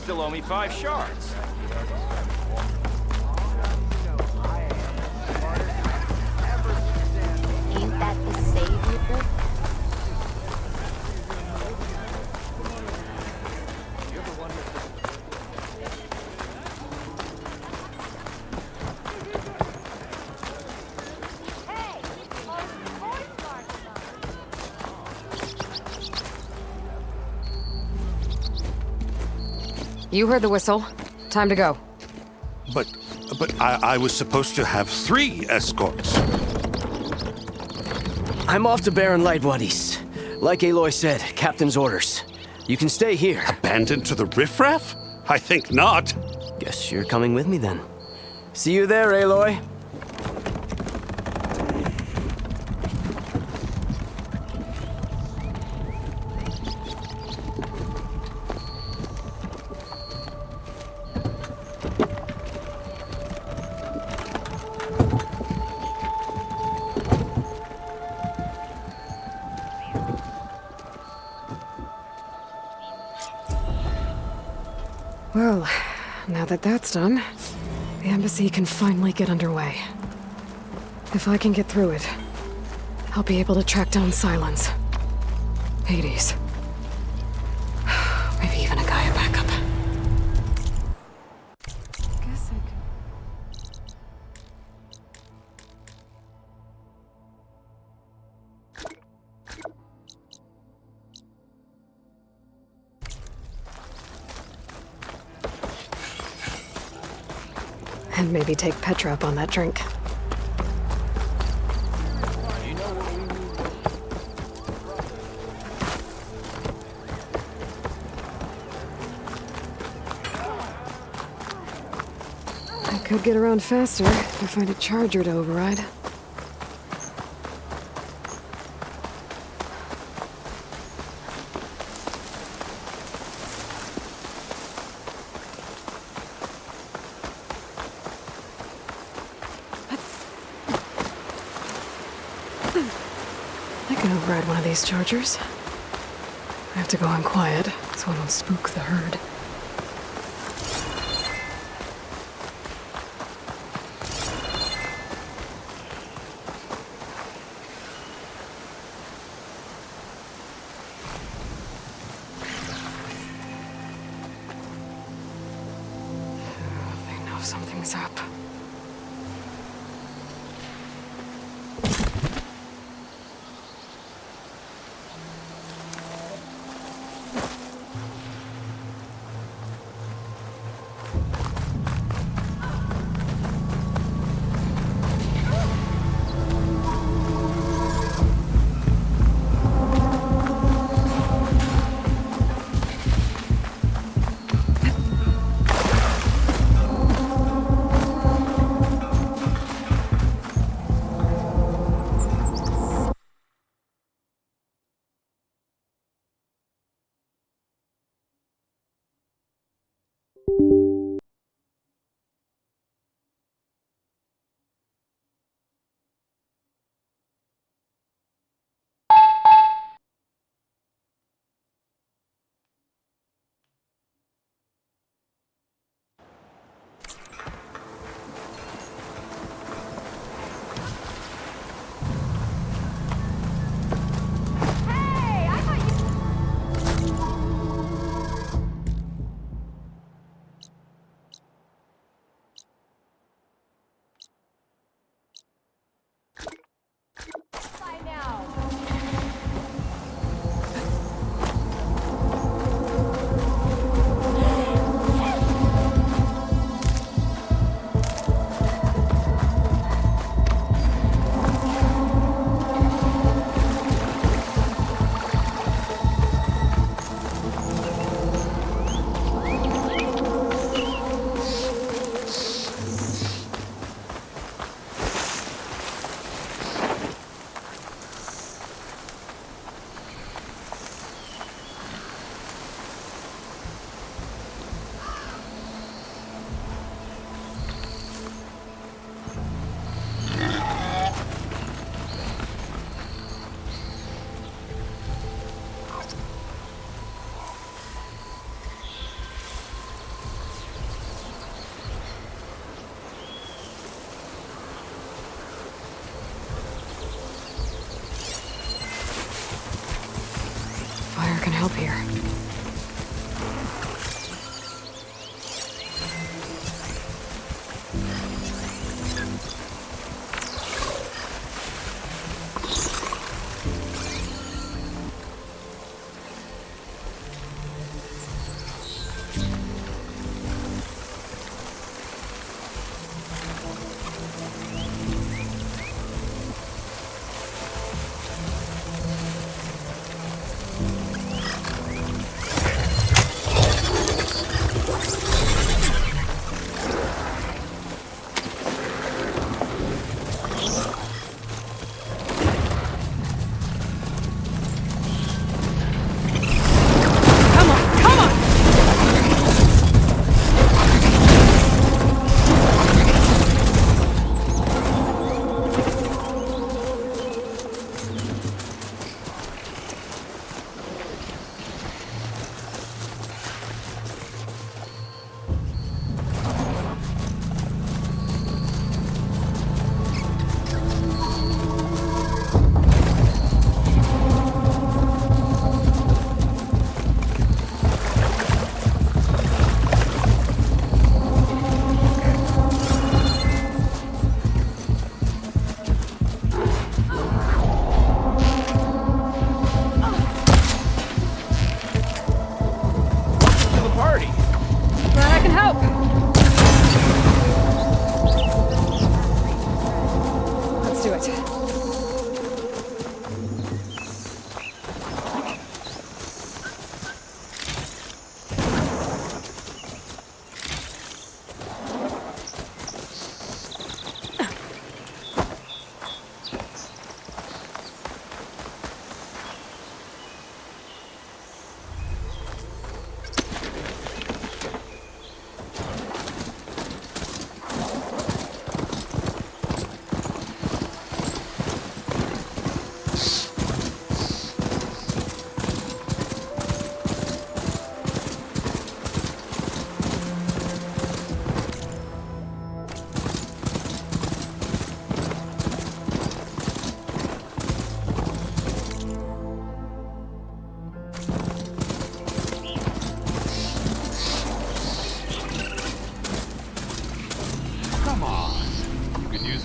still owe me 5 shards. Ain't that the savior? You heard the whistle. Time to go. But I was supposed to have 3 escorts. I'm off to Baron Lightwaddy's. Like Aloy said, captain's orders. You can stay here. Abandoned to the riffraff? I think not. Guess you're coming with me then. See you there, Aloy. Well, now that that's done, the embassy can finally get underway. If I can get through it, I'll be able to track down Silence, Hades, maybe even a Gaia backup. Guess I could... And maybe take Petra up on that drink. I could get around faster if I find a charger to override. I can override one of these chargers. I have to go in quiet so I don't spook the herd. They know something's up. can help here.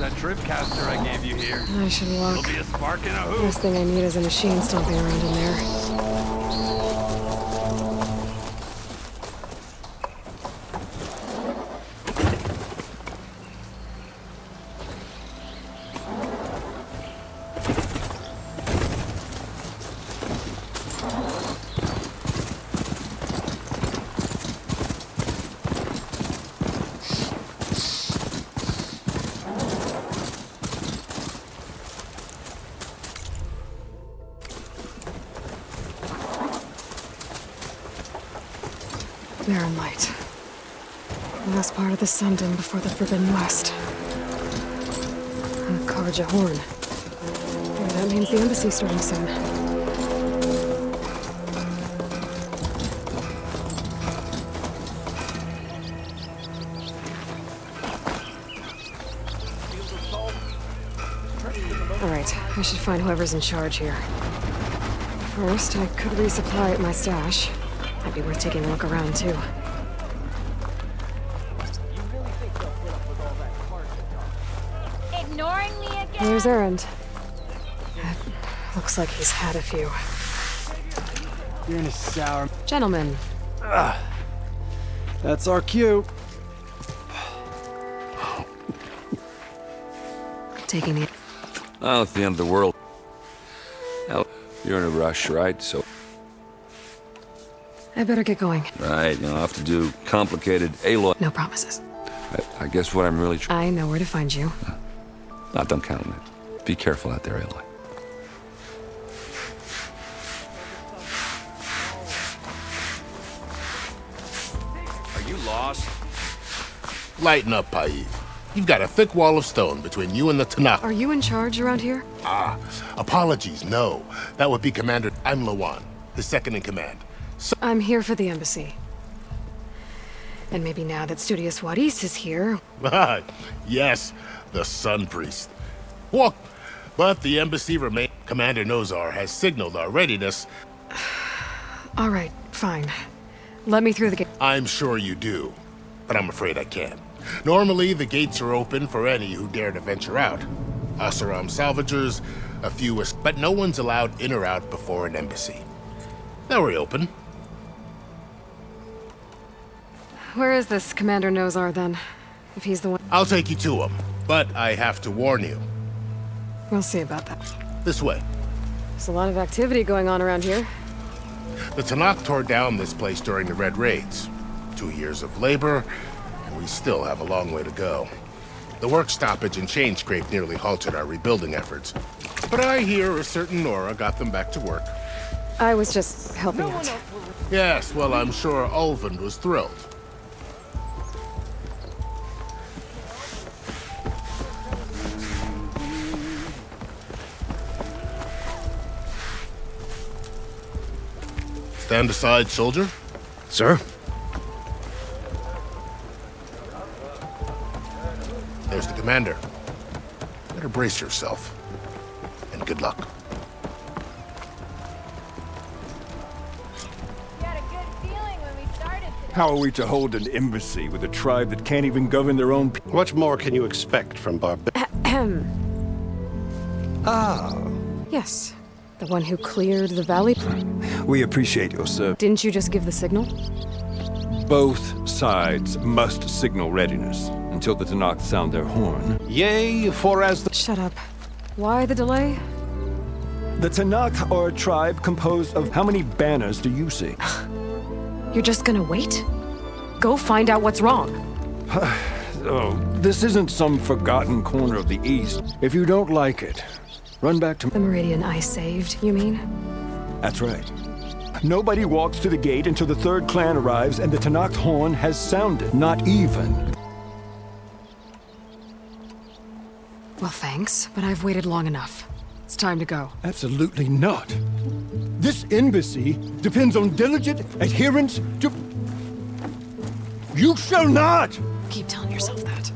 That tripcaster I gave you here. I should walk. It'll be a spark and a hoop. First thing I need is a machine stomping around in there. Barren light. Last part of the Sundom before the Forbidden West. A Karja horn. Maybe that means the embassy's starting soon. Alright, I should find whoever's in charge here. First, I could resupply at my stash. Might be worth taking a look around, too. Ignoring me again? Where's Errand? Looks like he's had a few. You're in a sour... Gentlemen, That's our cue. taking the... Oh, it's the end of the world. Hell, you're in a rush, right? So, I better get going. right, you'll have to do complicated Aloy. No promises. I guess what I'm really I know where to find you. don't count on it. Be careful out there, Aloy. Are you lost? Lighten up, Paiv. You've got a thick wall of stone between you and the Tanakh. Are you in charge around here? Apologies, no. That would be Commander... I'm Lawan, his second in command. I'm here for the embassy. And maybe now that Studious Waris is here... Yes, the Sun Priest. Walk. But the embassy remains... Commander Nozar has signaled our readiness. All right, fine. Let me through the gate. I'm sure you do, but I'm afraid I can't. Normally, the gates are open for any who dare to venture out. Us armed salvagers, a few, but no one's allowed in or out before an embassy. Now we're open. Where is this Commander Nozar, then? If he's the one... I'll take you to him, but I have to warn you. We'll see about that. This way. There's a lot of activity going on around here. The Tanakh tore down this place during the Red Raids. 2 years of labor, and we still have a long way to go. The work stoppage and chain scrape nearly halted our rebuilding efforts. But I hear a certain Nora got them back to work. I was just helping out. Yes, well, I'm sure Ulvund was thrilled. Stand aside, soldier. Sir? There's the commander. Better brace yourself. And good luck. We had a good feeling when we started today. How are we to hold an embassy with a tribe that can't even govern their own people? What more can you expect from Yes. The one who cleared the valley. We appreciate your service. Didn't you just give the signal? Both sides must signal readiness until the Tanakh sound their horn. Yea, for as the... Shut up. Why the delay? The Tanakh are a tribe composed of how many banners do you see? You're just gonna wait? Go find out what's wrong. Oh, this isn't some forgotten corner of the East. If you don't like it, run back to... The Meridian I saved, you mean? That's right. Nobody walks to the gate until the third clan arrives and the Tanakh horn has sounded. Not even. Well, thanks, but I've waited long enough. It's time to go. Absolutely not. This embassy depends on diligent adherence to... You shall not! Keep telling yourself that.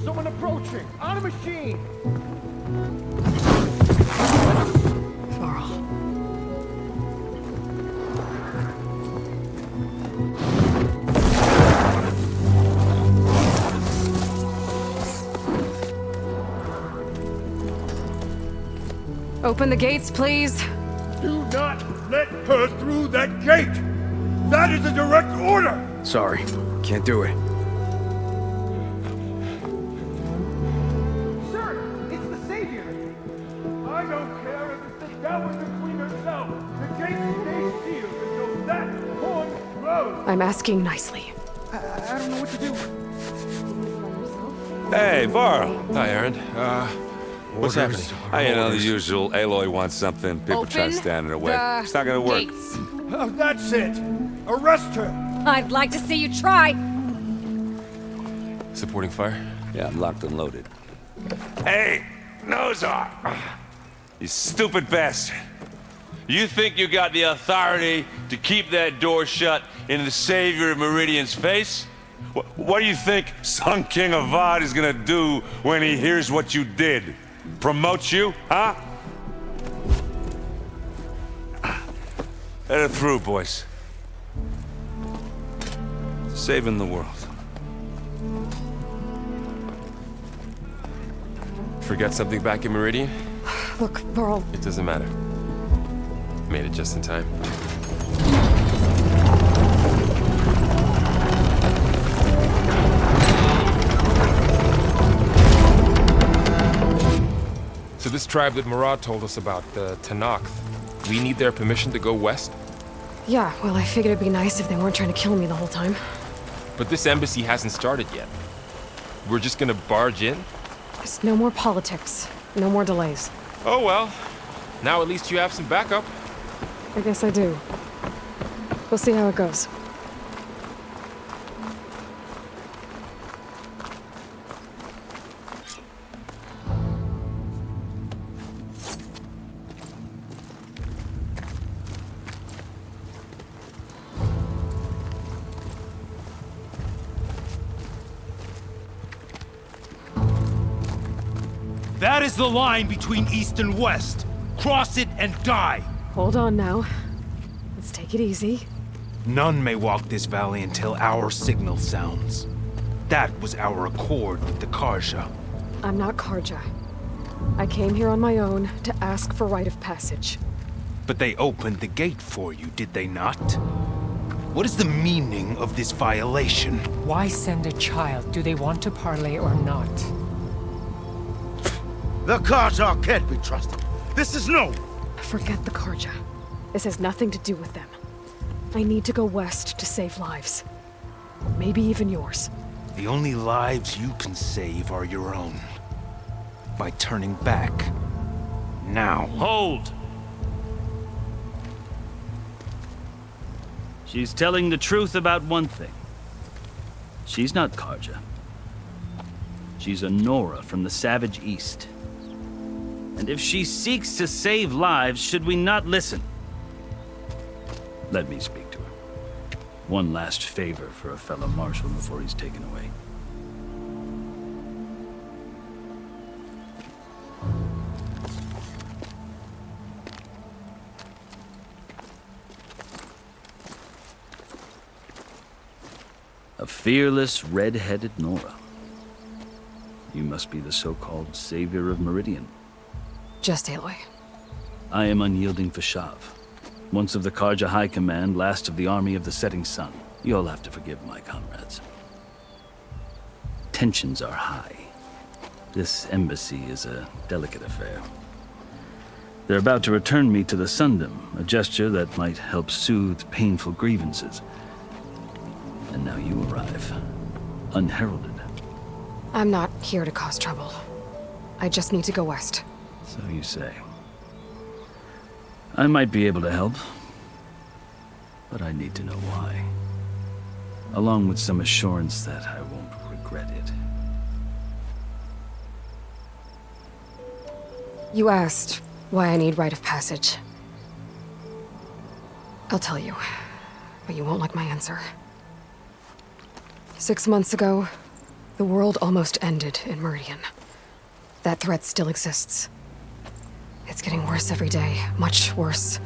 Someone approaching! On a machine! Varl. Open the gates, please. Do not let her through that gate! That is a direct order! Sorry, can't do it. Sir, it's the Savior! I don't care if it's the Dowager Queen herself! The gate stays sealed until that horn blows! I'm asking nicely. I don't know what to do. Hey, Varl. Hi, Aaron. What's happening? You know, the usual. Aloy wants something. People try to stand in her way. It's not gonna work. Oh, that's it! Arrest her! I'd like to see you try. Supporting fire? Yeah, I'm locked and loaded. Hey, Nozar! You stupid bastard. You think you got the authority to keep that door shut in the Savior of Meridian's face? What do you think Sun King Avad is gonna do when he hears what you did? Promote you, huh? Let it through, boys. Saving the world. Forget something back in Meridian? Look, Varl, It doesn't matter. Made it just in time. So this tribe that Murad told us about, the Tanakh, we need their permission to go west? yeah, well, I figured it'd be nice if they weren't trying to kill me the whole time. But this embassy hasn't started yet. We're just gonna barge in? Just no more politics. No more delays. Oh well. Now at least you have some backup. I guess I do. We'll see how it goes. That is the line between East and West. Cross it and die. Hold on now. Let's take it easy. None may walk this valley until our signal sounds. That was our accord with the Karja. I'm not Karja. I came here on my own to ask for rite of passage. But they opened the gate for you, did they not? What is the meaning of this violation? Why send a child? Do they want to parley or not? The Karja can't be trusted. This is no. Forget the Karja. This has nothing to do with them. I need to go west to save lives. Maybe even yours. The only lives you can save are your own. By turning back. Now. Hold! She's telling the truth about one thing. She's not Karja. She's a Nora from the Savage East. And if she seeks to save lives, should we not listen? Let me speak to her. One last favor for a fellow marshal before he's taken away. A fearless, red-headed Nora. You must be the so-called savior of Meridian. Just Aloy. I am unyielding Fashav. Once of the Karja High Command, last of the army of the setting sun. You'll have to forgive my comrades. Tensions are high. This embassy is a delicate affair. They're about to return me to the Sundom, a gesture that might help soothe painful grievances. And now you arrive, unheralded. I'm not here to cause trouble. I just need to go west. So you say. I might be able to help, but I need to know why. Along with some assurance that I won't regret it. You asked why I need rite of passage. I'll tell you, but you won't like my answer. 6 months ago, the world almost ended in Meridian. That threat still exists. It's getting worse every day, much worse.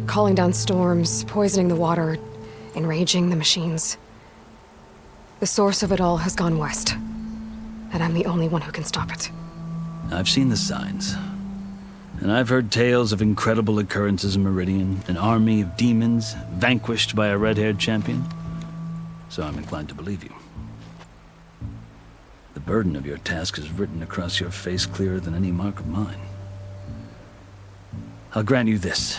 Calling down storms, poisoning the water, enraging the machines. The source of it all has gone west, and I'm the only one who can stop it. I've seen the signs. And I've heard tales of incredible occurrences in Meridian, an army of demons vanquished by a red-haired champion. So I'm inclined to believe you. The burden of your task is written across your face clearer than any mark of mine. I'll grant you this,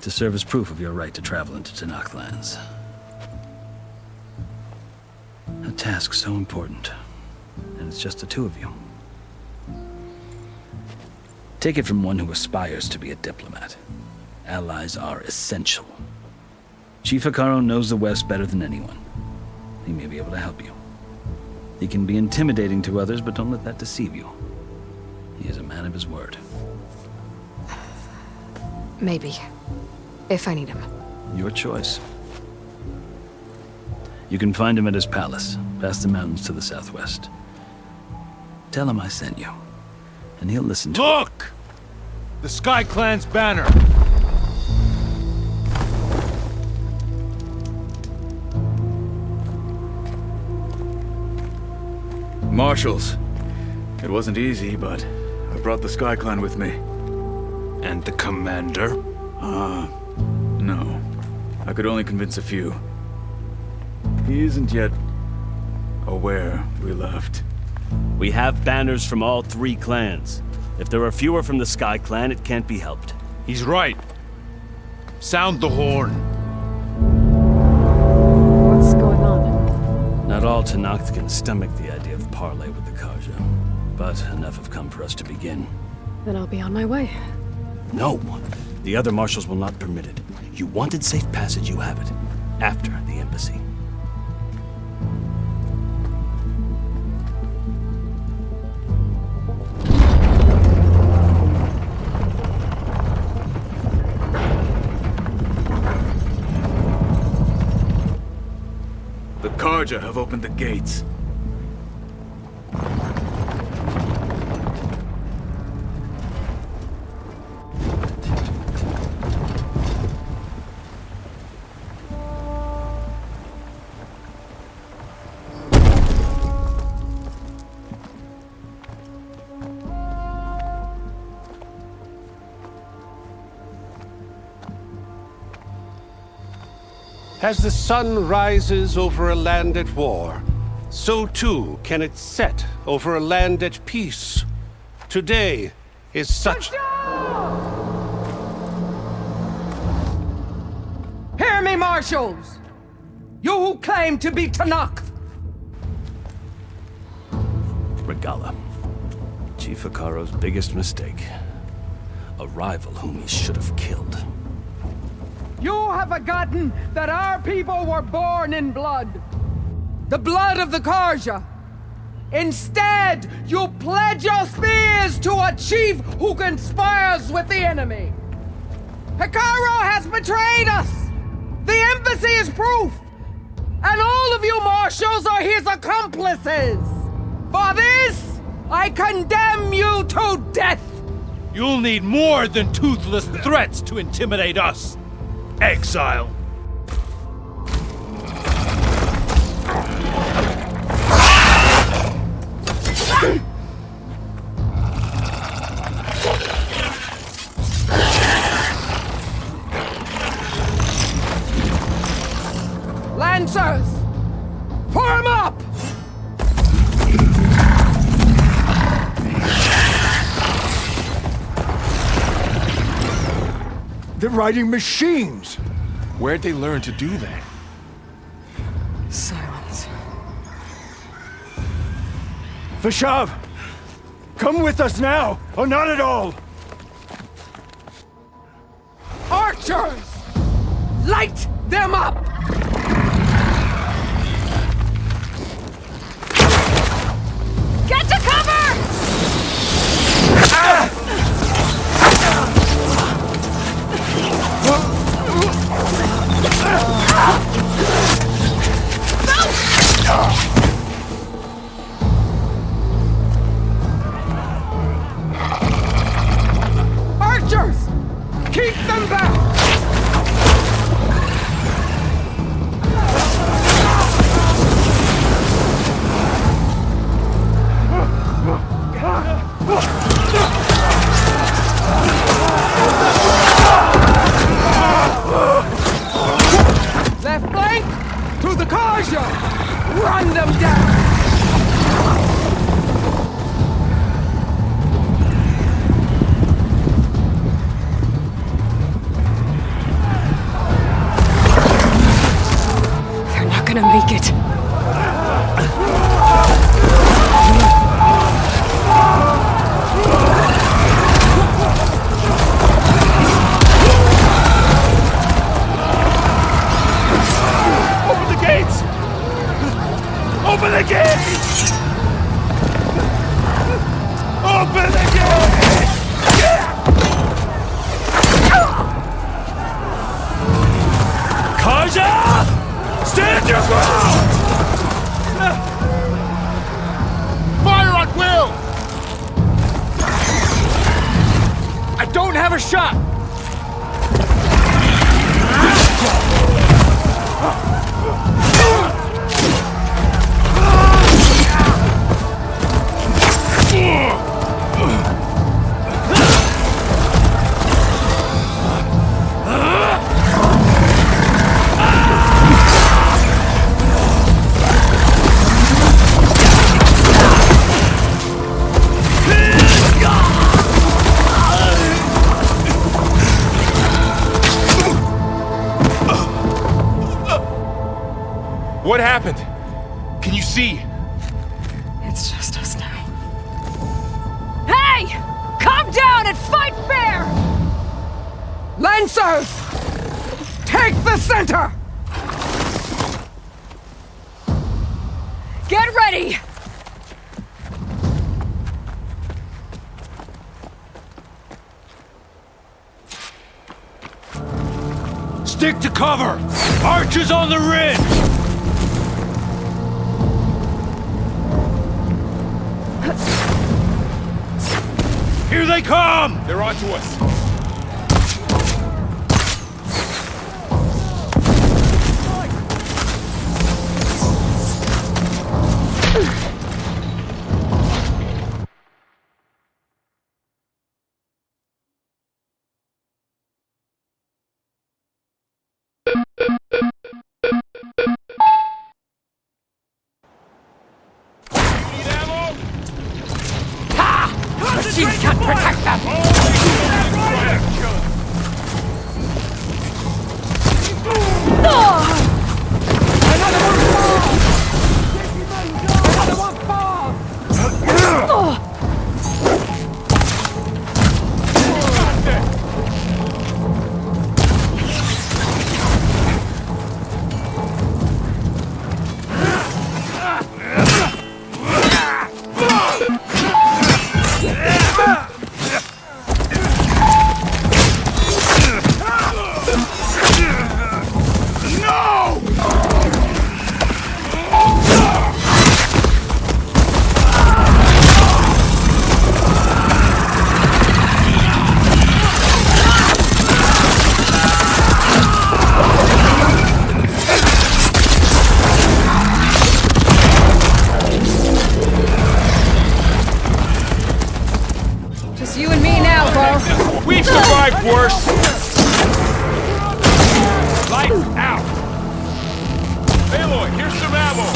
to serve as proof of your right to travel into Tanakh lands. A task so important, and it's just the two of you. Take it from one who aspires to be a diplomat. Allies are essential. Chief Hikaru knows the West better than anyone. He may be able to help you. He can be intimidating to others, but don't let that deceive you. He is a man of his word. Maybe. If I need him. Your choice. You can find him at his palace, past the mountains to the southwest. Tell him I sent you, and he'll listen to Look! The Sky Clan's banner! Marshals. It wasn't easy, but I brought the Sky Clan with me. And the commander? No. I could only convince a few. He isn't yet aware we left. We have banners from all three clans. If there are fewer from the Sky Clan, it can't be helped. He's right. Sound the horn. What's going on? Not all Tanakh can stomach the idea of parley with the Karja, but enough have come for us to begin. Then I'll be on my way. No, the other marshals will not permit it. You wanted safe passage, you have it. After the embassy. The Karja have opened the gates. As the sun rises over a land at war, so too can it set over a land at peace. Today is such... Hear me, marshals! You who claim to be Tanakh! Regala. Chief Hikaro's biggest mistake. A rival whom he should have killed. You have forgotten that our people were born in blood. The blood of the Karja. Instead, you pledge your spears to a chief who conspires with the enemy. Hikaro has betrayed us! The embassy is proof! And all of you marshals are his accomplices! For this, I condemn you to death! You'll need more than toothless threats to intimidate us. Exile. Lancers! Form up! They're riding machines! Where'd they learn to do that? Silence. Vashav! Come with us now, or not at all! Archers! Light them up! Get to cover! Archers! Keep them back! Left flank to the Karja! Run them down! They're not gonna make it. Open the gates! Open the gates! Open the gates! Kaja! Stand your ground! Fire at will! I don't have a shot! What happened? Can you see? It's just us now. Hey! Calm down and fight fair! Lancers! Take the center! Get ready! Stick to cover! Archers on the ridge! Here they come! They're onto us. machines can't protect them! Another one falls! Another one falls! We've survived worse! Lights out! Aloy, here's some ammo!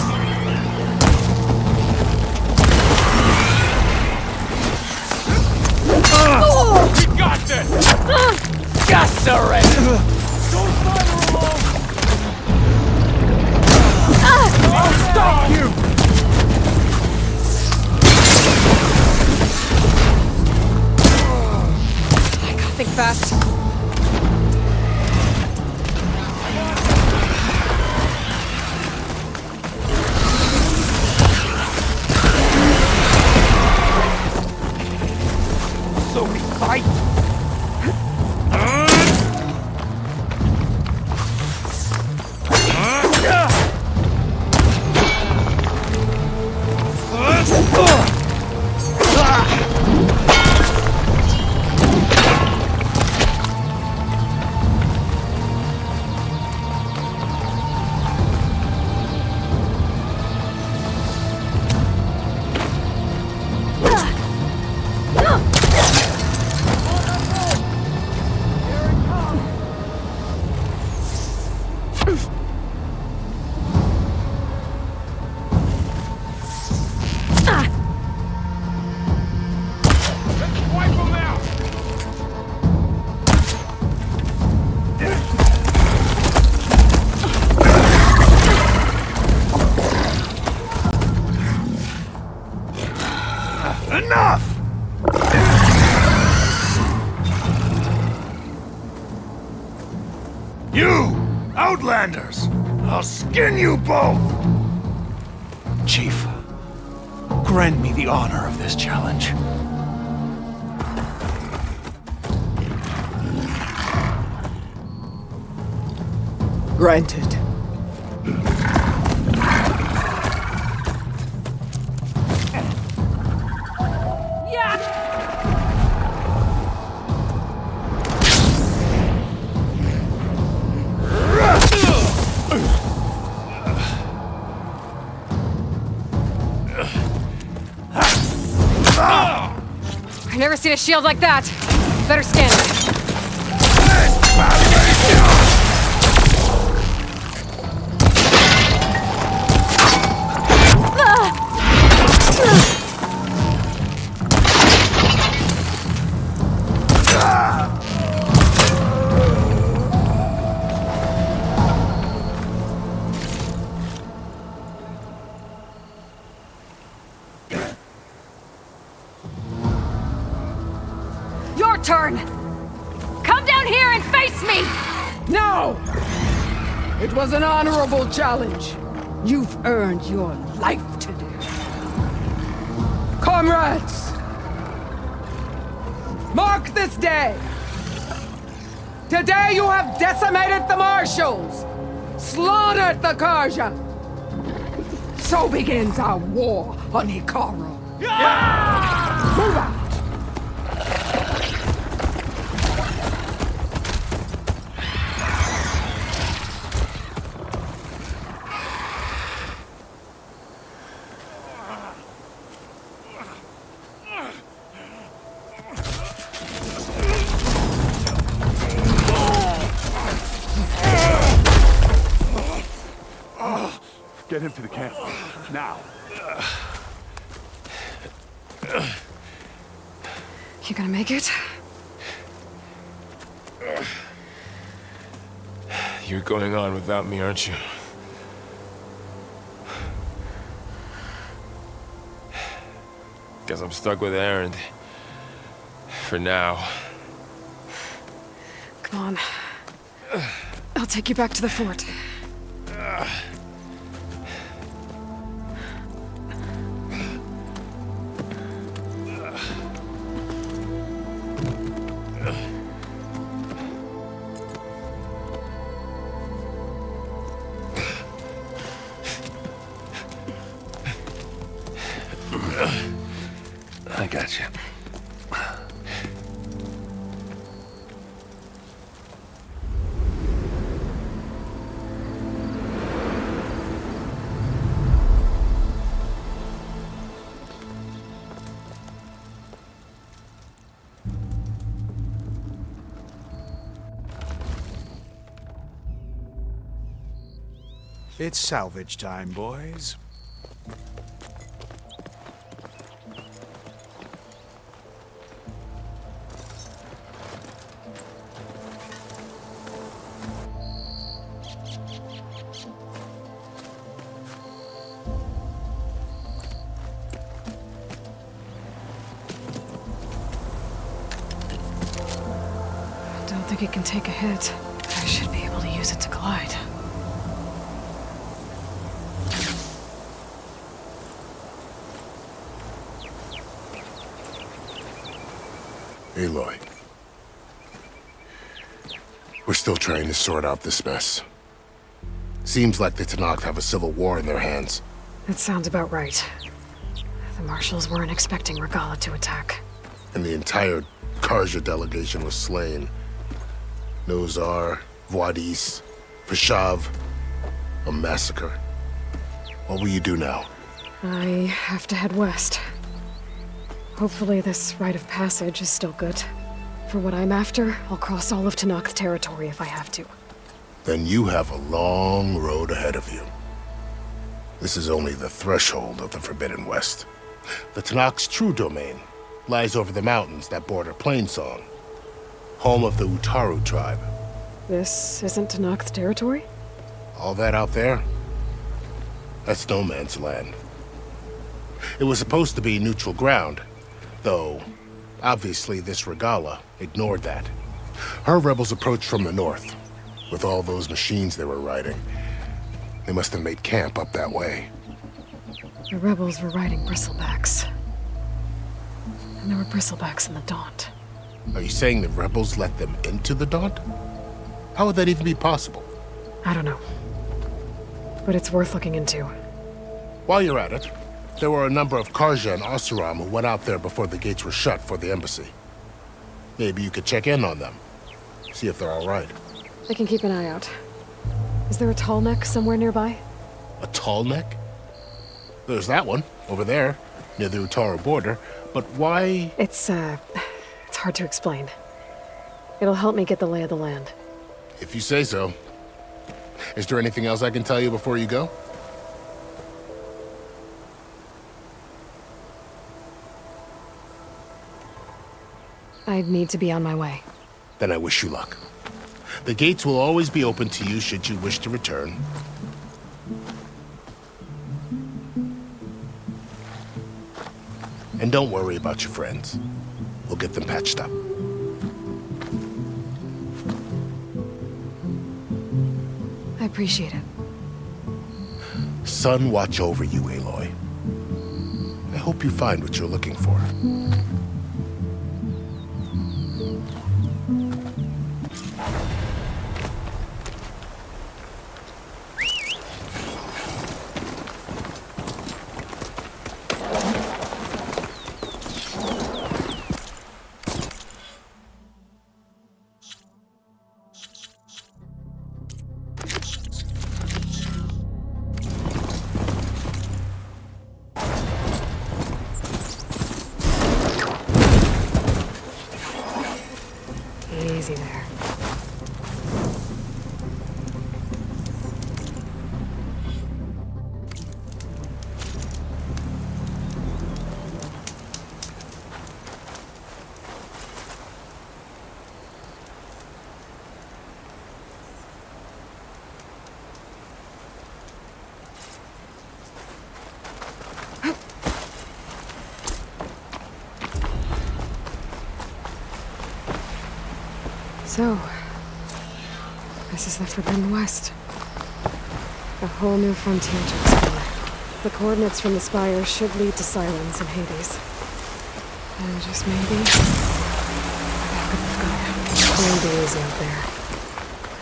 We got this! Just surrender! I'll stop you! Think fast. So we fight? Enough! You! Outlanders! I'll skin you both! Chief, grant me the honor of this challenge. Granted. I've never seen a shield like that. Better scan it. Turn! Come down here and face me! No! It was an honorable challenge. You've earned your life today. Comrades! Mark this day! Today you have decimated the marshals, slaughtered the Karja. So begins our war on Hikaru. Move out! Get him to the camp. Now. You gonna make it? You're going on without me, aren't you? Guess I'm stuck with Aaron. For now. Come on. I'll take you back to the fort. I got you. It's salvage time, boys. Don't think it can take a hit. I should be able to use it to glide. Aloy. We're still trying to sort out this mess. Seems like the Tenakth have a civil war in their hands. That sounds about right. The marshals weren't expecting Regala to attack. And the entire Karja delegation was slain. Nozar, Voidis, Fashav. A massacre. What will you do now? I have to head west. Hopefully this rite of passage is still good. For what I'm after, I'll cross all of Tenakth territory if I have to. Then you have a long road ahead of you. This is only the threshold of the Forbidden West. The Tenakth's true domain lies over the mountains that border Plainsong, home of the Utaru tribe. This isn't Tenakth territory? All that out there? That's no man's land. It was supposed to be neutral ground, though obviously this Regala ignored that. Her rebels approached from the north, with all those machines they were riding. They must have made camp up that way. The rebels were riding bristlebacks. And there were bristlebacks in the Daunt. Are you saying the rebels let them into the Daunt? How would that even be possible? I don't know. But it's worth looking into. While you're at it, there were a number of Karja and Oseram who went out there before the gates were shut for the embassy. Maybe you could check in on them. See if they're all right. I can keep an eye out. Is there a tall neck somewhere nearby? A tall neck? There's that one, over there, near the Utaru border. But why? It's hard to explain. It'll help me get the lay of the land. If you say so. Is there anything else I can tell you before you go? I need to be on my way. Then I wish you luck. The gates will always be open to you should you wish to return. And don't worry about your friends. We'll get them patched up. I appreciate it. Sun watch over you, Aloy. I hope you find what you're looking for. Easy there. So, this is the Forbidden West. A whole new frontier to explore. The coordinates from the spire should lead to Silence and Hades. And just maybe, Plain days out there.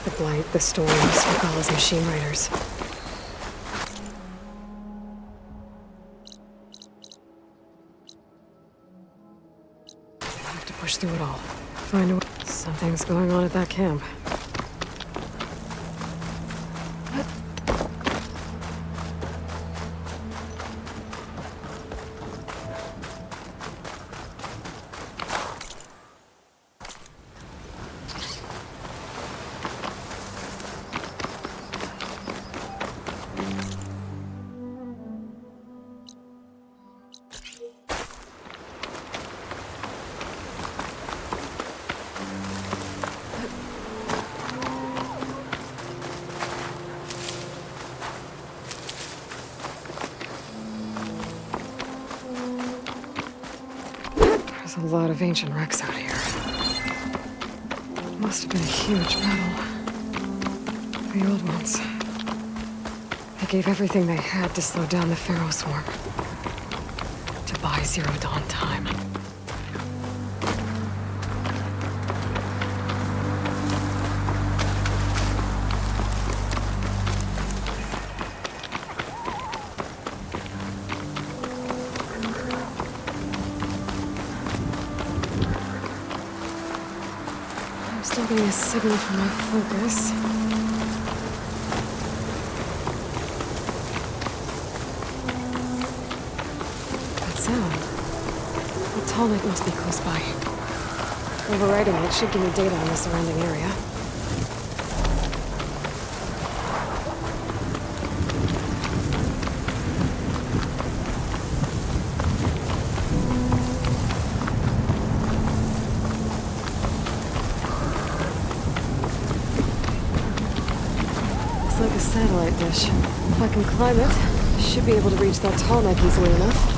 The blight, the storms, Regalla's machine riders. I have to push through it all. Find a way. Something's going on at that camp. There's a lot of ancient wrecks out here. Must have been a huge battle. The old ones. They gave everything they had to slow down the Pharaoh swarm. To buy Zero Dawn time. Still getting a signal from my focus. That sound. The tall neck must be close by. Overriding it should give me data on the surrounding area. Like a satellite dish. If I can climb it, I should be able to reach that tall neck easily enough.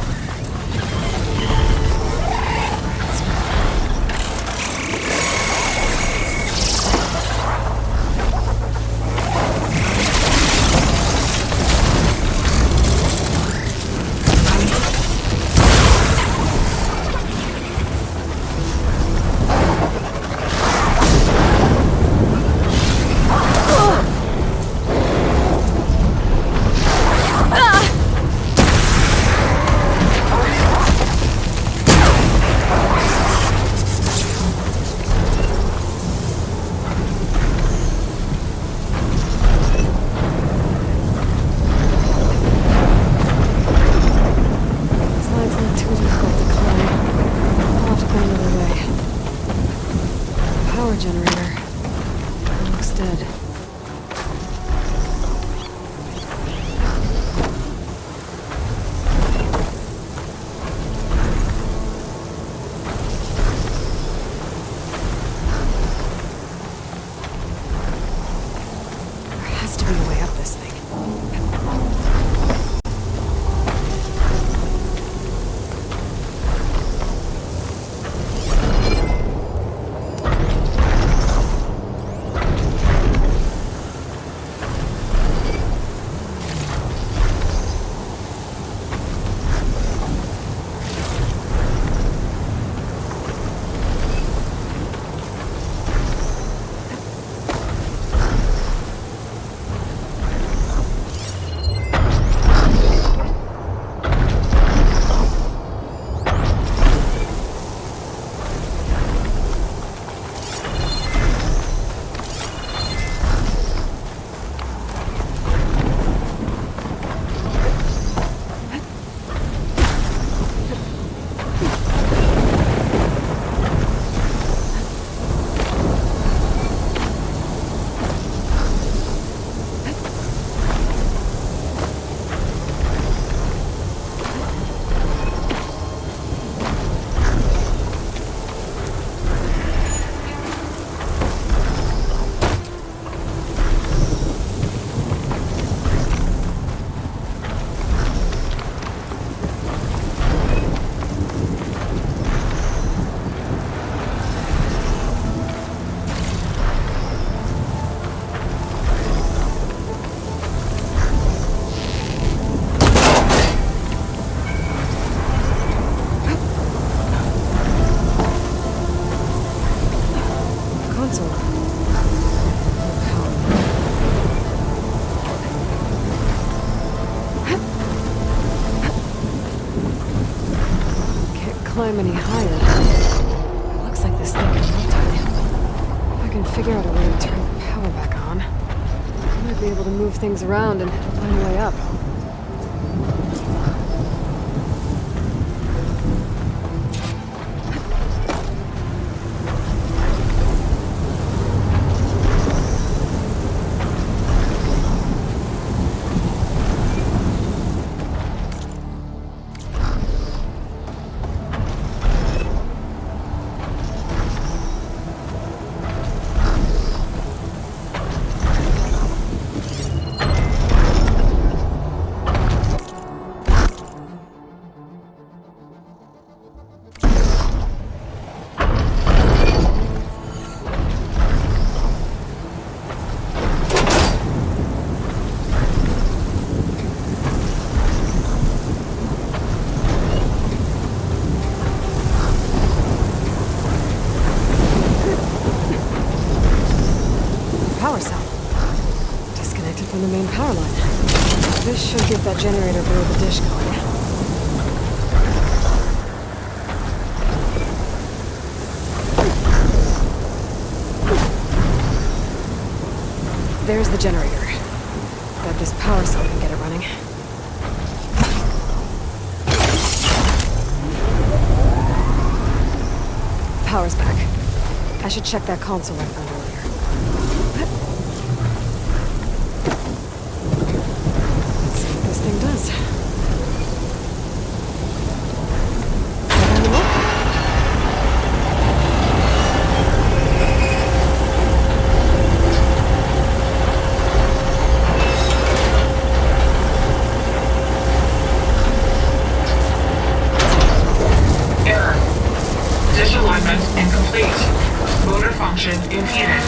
climb any higher. It looks like this thing is melting. If I can figure out a way to turn the power back on, I might be able to move things around and find a way up. This should get that generator below the dish going. There's the generator. Grab this power cell and get it running. Power's back. I should check that console I found earlier. Thing does. Error. Dish alignment incomplete. Motor function impeded.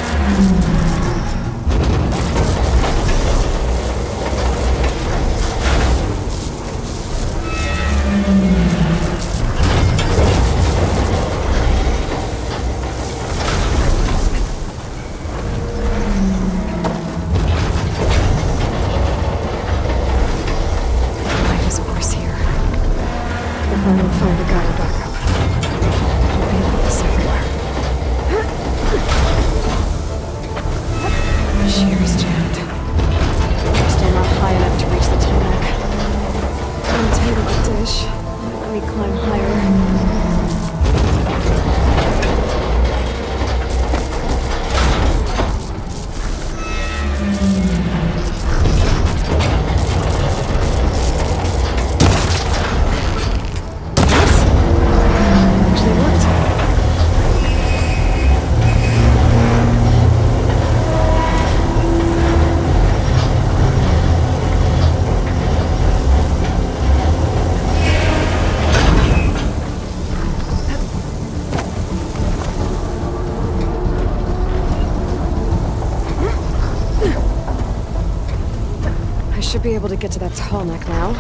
Be able to get to that tall neck now.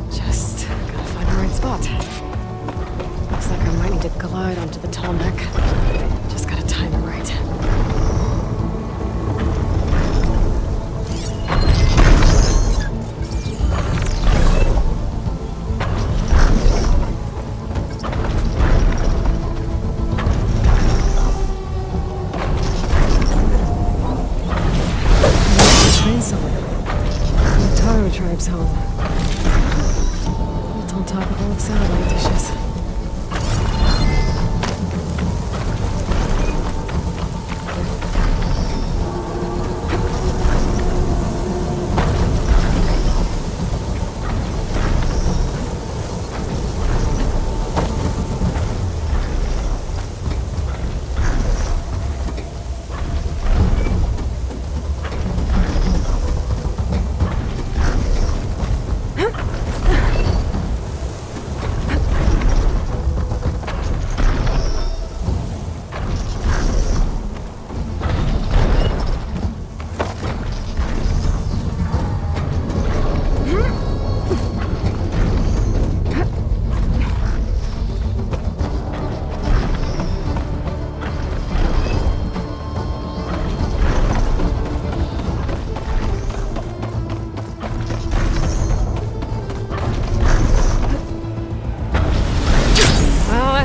Just gotta find the right spot. Looks like I might need to glide onto the tall neck. Just gotta time it right. Tribe's home. Built on top of old satellite dishes.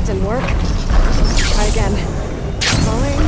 That didn't work. Try again. Falling.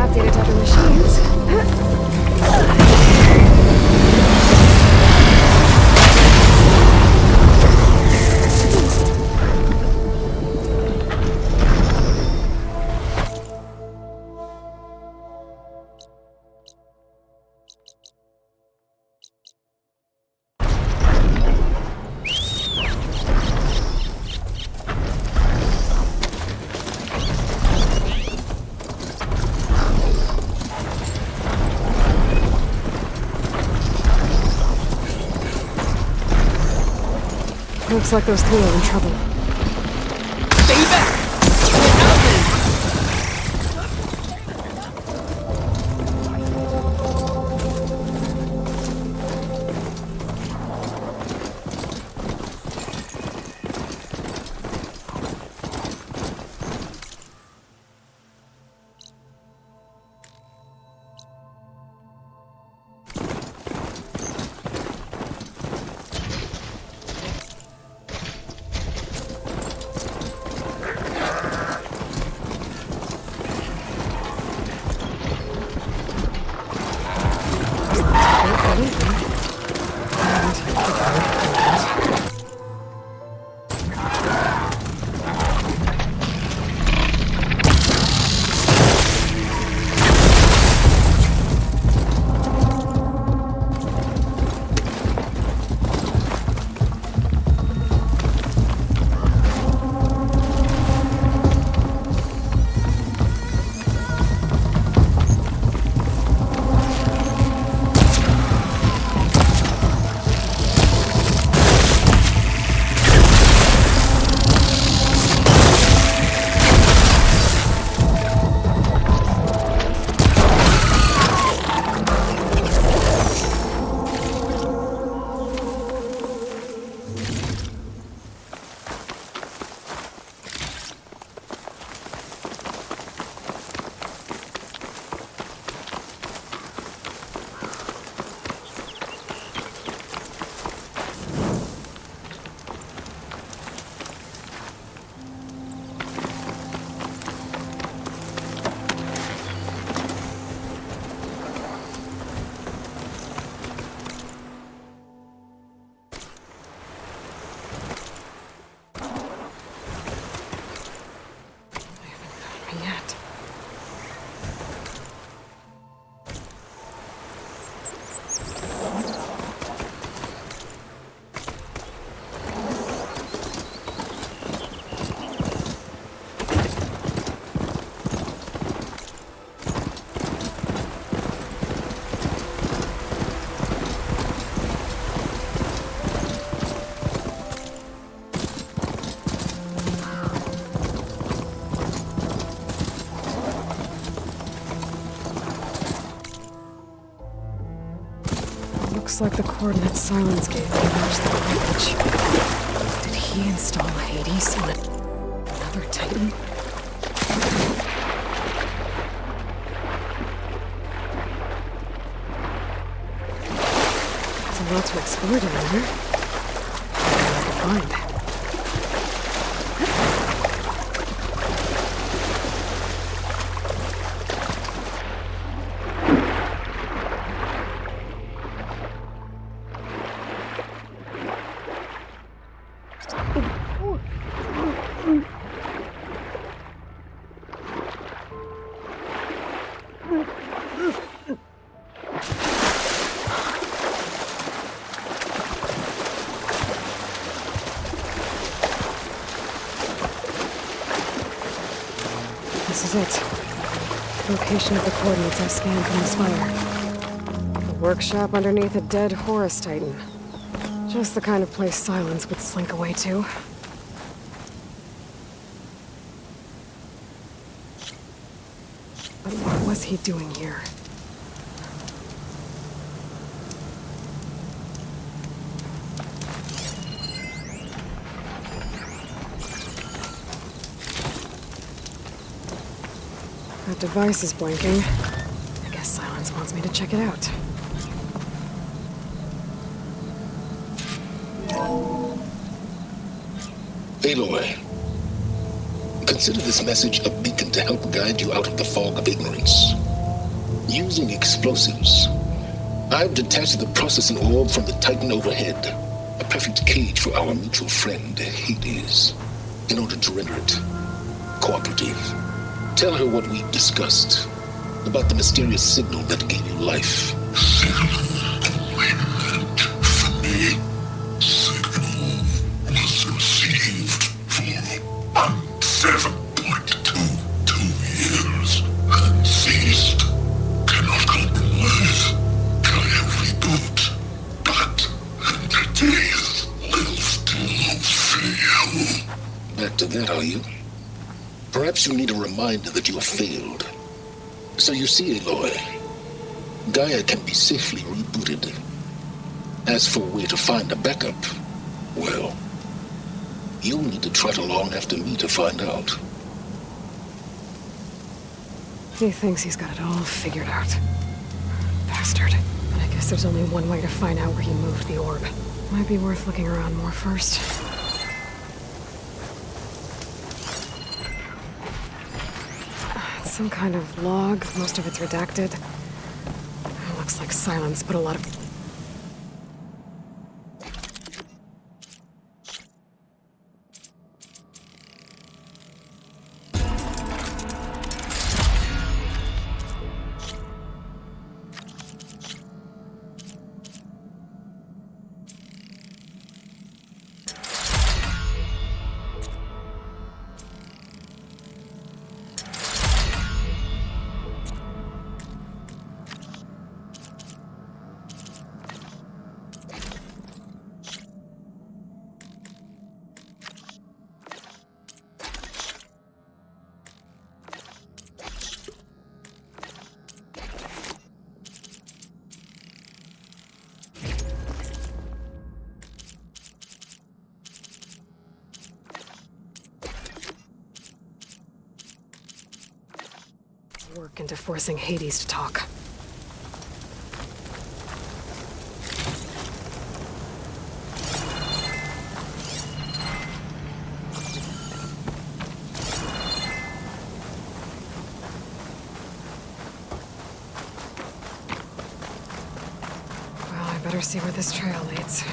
Fethetti. Looks like those three are in trouble. Stay back! Looks like the coordinates Silence gave me match the wreckage. Did he install Hades on another Titan? There's a lot to explore down there. What I can find. This is it. Location of the coordinates I scanned from this fire. The workshop underneath a dead Horus Titan. Just the kind of place Silence would slink away to. But what was he doing here? That device is blinking. I guess Silence wants me to check it out. Aloy, consider this message a beacon to help guide you out of the fog of ignorance. Using explosives, I've detached the processing orb from the Titan overhead, a perfect cage for our mutual friend, Hades, in order to render it cooperative. Tell her what we've discussed about the mysterious signal that gave you life. Back to that, are you? Perhaps you need a reminder that you have failed. So you see, Aloy, Gaia can be safely rebooted. As for where to find a backup, well, you'll need to trot along after me to find out. He thinks he's got it all figured out. Bastard. But I guess there's only one way to find out where he moved the orb. Might be worth looking around more first. Some kind of log, most of it's redacted. Looks like Silence put a lot of... work into forcing Hades to talk. Well, I better see where this trail leads.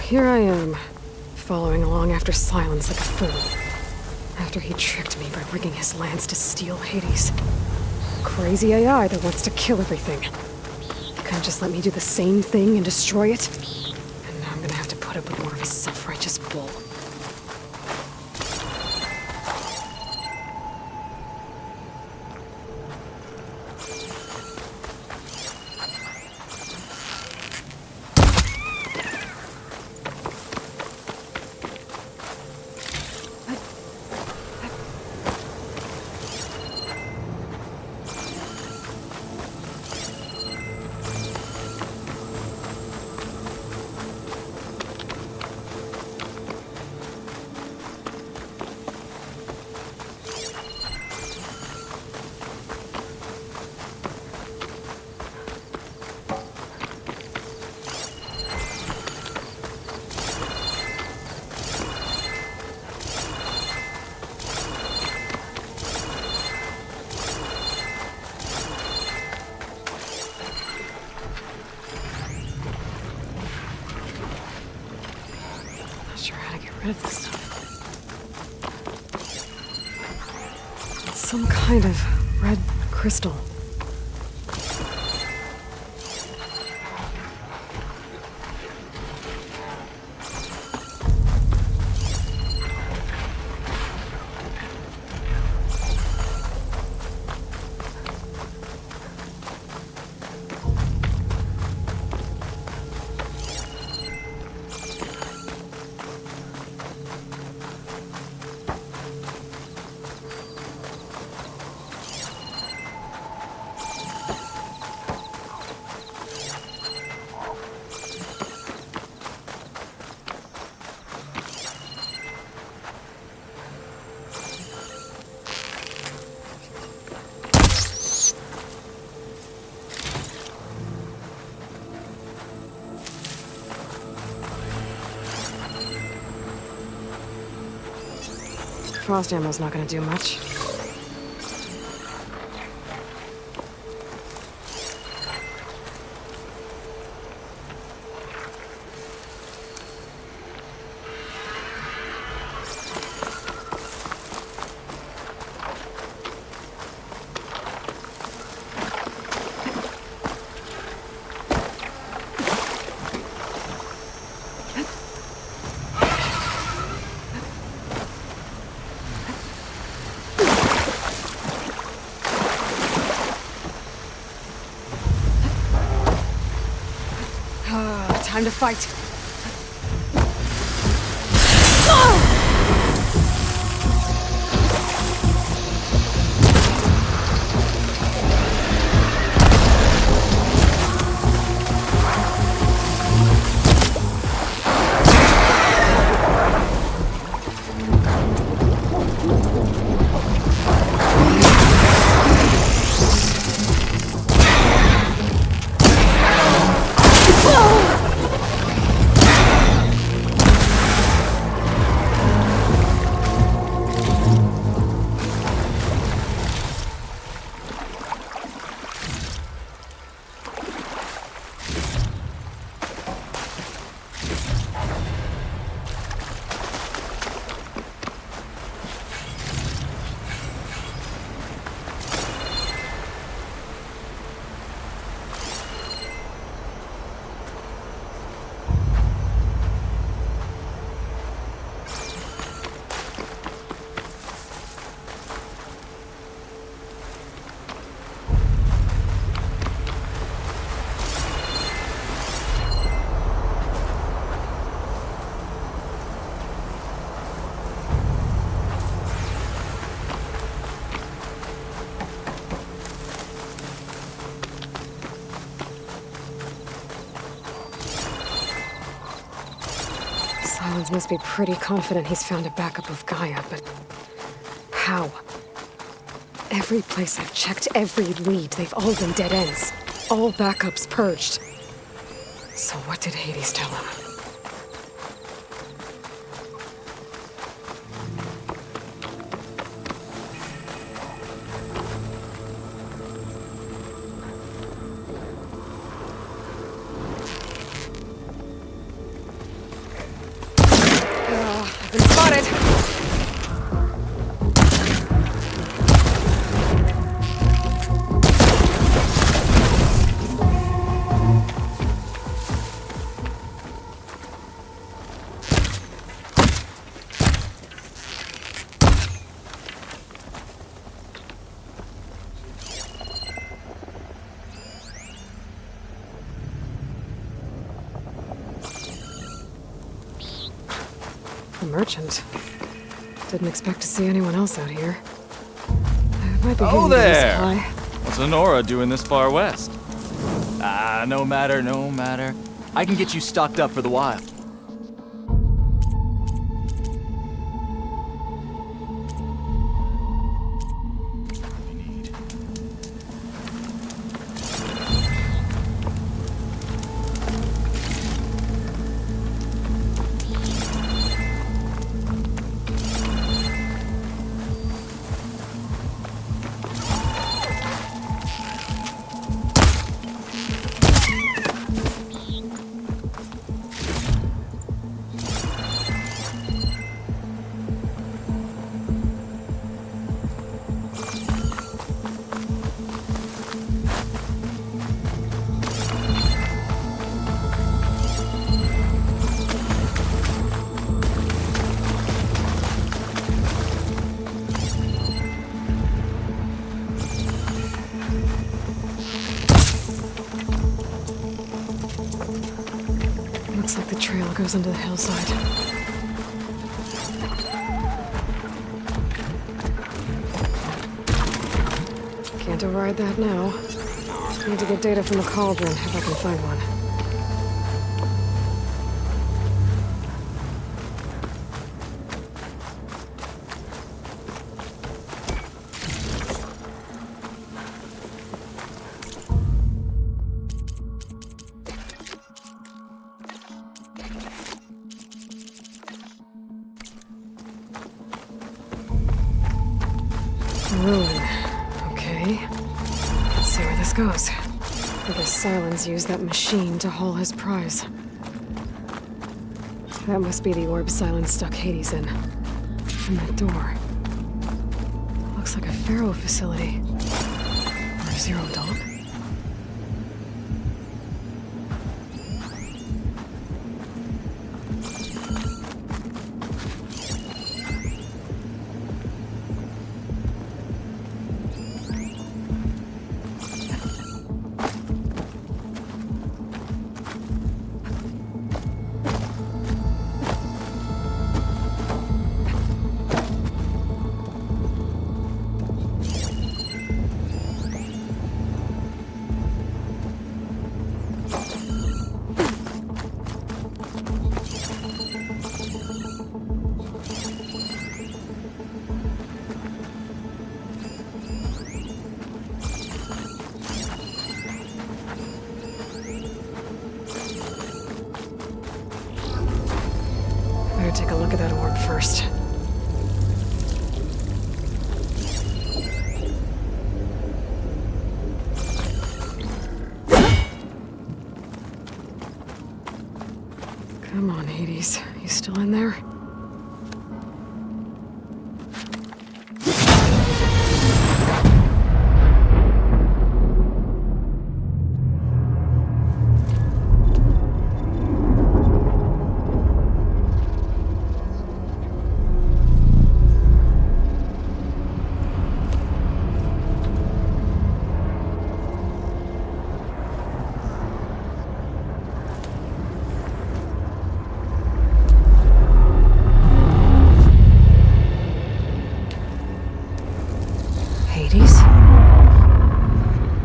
Here I am, following along after Silence like a fool. After he tricked me by rigging his lance to steal Hades. Crazy AI that wants to kill everything. Couldn't just let me do the same thing and destroy it? And of his self-righteous bull. Rid of this stuff. It's some kind of red crystal. Frost ammo's not gonna do much. Time to fight. Silence must be pretty confident he's found a backup of Gaia, but how? Every place I've checked, every lead, they've all been dead ends. All backups purged. So what did Hades tell him? I've been spotted! A merchant. Didn't expect to see anyone else out here. I might be Oh here to get a there! supply. What's Honora doing this far west? No matter, no matter. I can get you stocked up for the while. Looks like the trail goes into the hillside. Can't override that now. Need to get data from the cauldron if I can find one. Ruin. Okay. Let's see where this goes. I guess Silence used that machine to haul his prize. That must be the orb Silence stuck Hades in. And that door. Looks like a Pharaoh facility. Or Zero Dawn. Better take a look at that orb first. Come on, Hades. You still in there?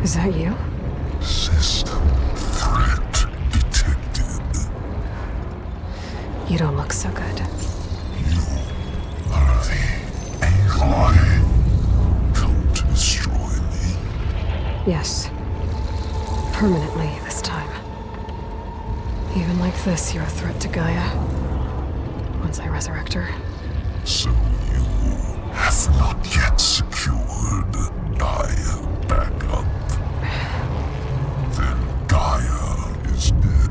Is that you? System threat detected. You don't look so good. You are the Aloy. Come to destroy me? Yes. Permanently this time. Even like this, you're a threat to Gaia. Once I resurrect her. So you have not yet secured Gaia back up. Then Gaia is dead.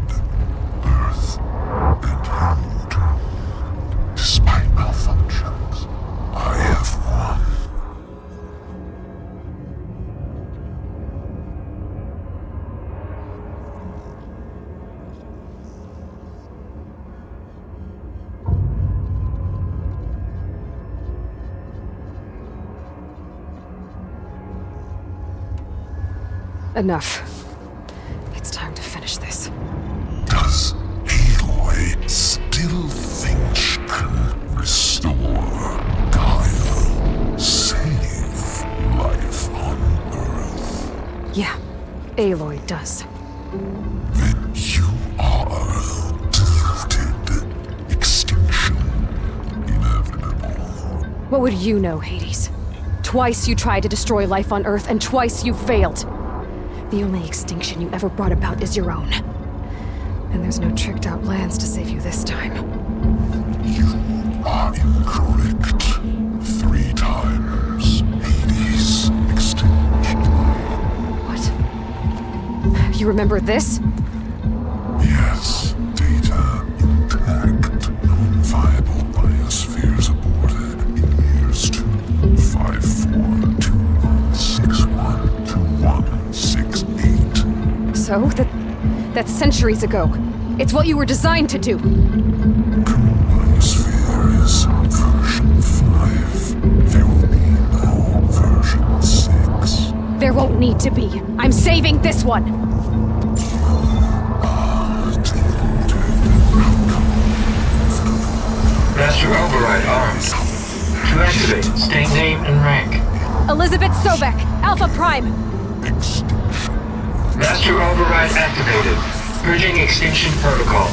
Earth and you doomed. Despite malfunctions, I have won. Enough. It's time to finish this. Does Aloy still think she can does. Then you are tilted. Extinction inevitable. What would you know, Hades? Twice you tried to destroy life on Earth, and twice you failed. The only extinction you ever brought about is your own. And there's no tricked-out plans to save you this time. You are incorrect. 3 times. Hades extinguished life. What? You remember this? Yes. Data intact. Non-viable biospheres aborted in years 25421612168. So, that's centuries ago. It's what you were designed to do. Biosphere is version 5. There will be no version 6. There won't need to be. I'm saving this one. Master override armed. To activate, state name and rank. Elizabeth Sobek, Alpha Prime. Master override activated. Purging extinction protocol.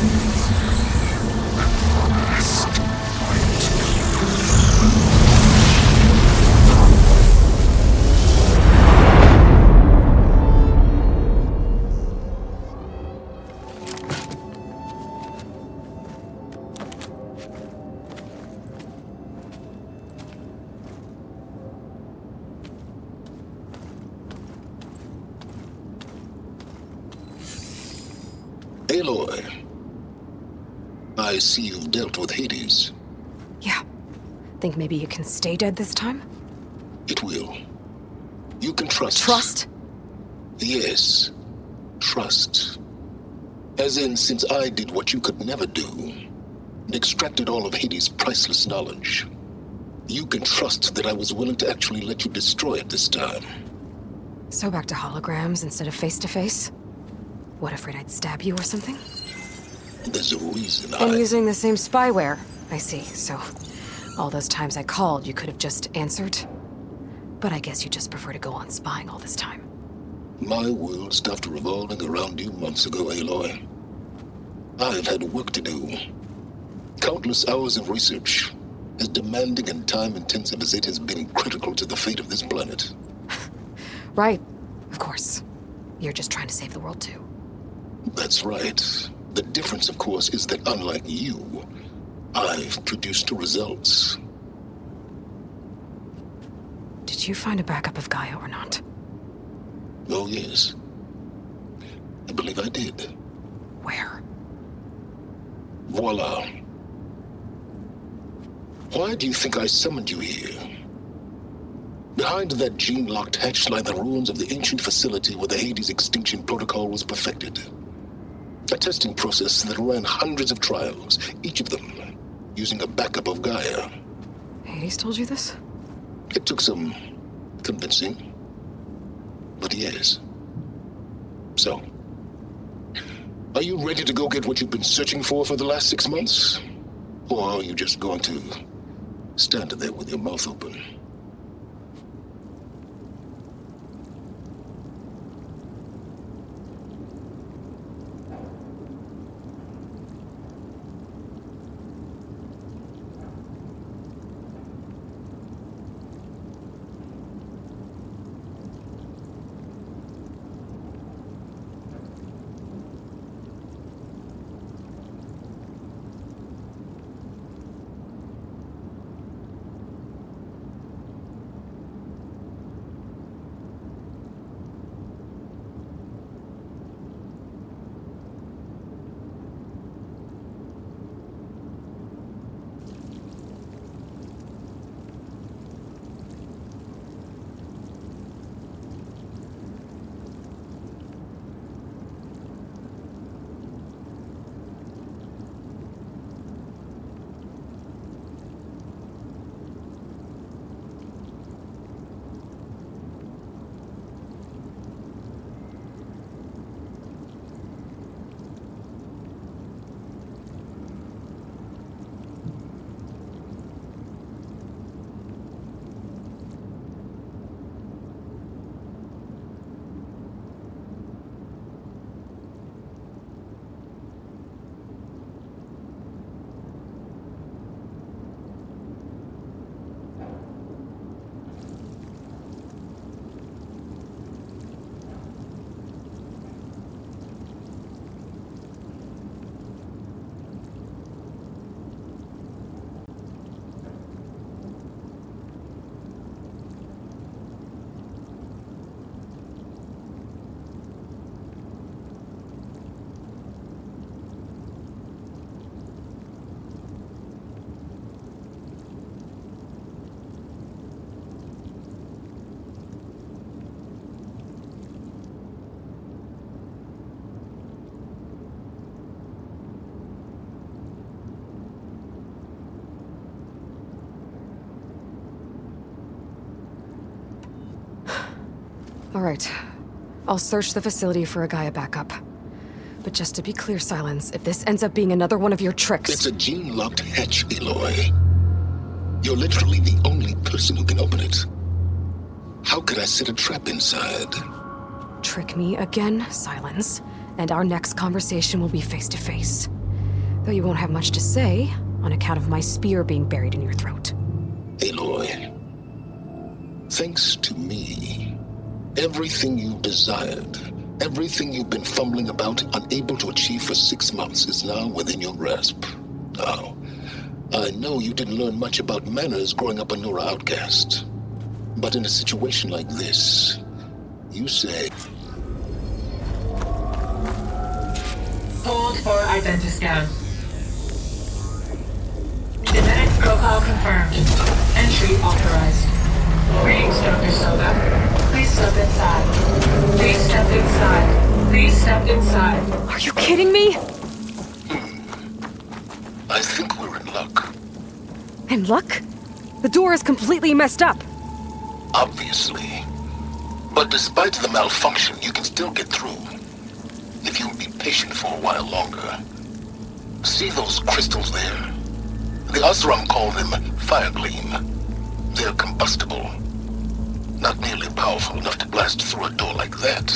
Aloy, I see you've dealt with Hades. Yeah. Think maybe you can stay dead this time? It will. You can trust. Trust? Yes. Trust. As in, since I did what you could never do, and extracted all of Hades' priceless knowledge, you can trust that I was willing to actually let you destroy it this time. So back to holograms instead of face-to-face? What, afraid I'd stab you or something? There's a reason And using the same spyware. I see, so all those times I called, you could have just answered? But I guess you just prefer to go on spying all this time. My world stopped revolving around you months ago, Aloy. I've had work to do. Countless hours of research, as demanding and time-intensive as it has been critical to the fate of this planet. Right, of course. You're just trying to save the world too. That's right. The difference, of course, is that unlike you, I've produced results. Did you find a backup of Gaia or not? Oh, yes. I believe I did. Where? Voila. Why do you think I summoned you here? Behind that gene-locked hatch lie the ruins of the ancient facility where the Hades extinction protocol was perfected. A testing process that ran hundreds of trials, each of them using a backup of Gaia. Hades told you this? It took some convincing, but yes. So, are you ready to go get what you've been searching for the last 6 months? Or are you just going to stand there with your mouth open? All right. I'll search the facility for a Gaia backup. But just to be clear, Silence, if this ends up being another one of your tricks... It's a gene-locked hatch, Aloy. You're literally the only person who can open it. How could I set a trap inside? Trick me again, Silence, and our next conversation will be face-to-face. Though you won't have much to say, on account of my spear being buried in your throat. Aloy, thanks to me, everything you desired, everything you've been fumbling about, unable to achieve for 6 months, is now within your grasp. Now, I know you didn't learn much about manners growing up a Nora outcast. But in a situation like this, you say... Hold for identiscan. Genetic profile confirmed. Entry authorized. Greetings, Dr. Soda. Please step inside. Please step inside. Please step inside. Are you kidding me? I think we're in luck. In luck? The door is completely messed up. Obviously. But despite the malfunction, you can still get through. If you'll be patient for a while longer. See those crystals there? The Osram call them fire gleam. They're combustible. Not nearly powerful enough to blast through a door like that.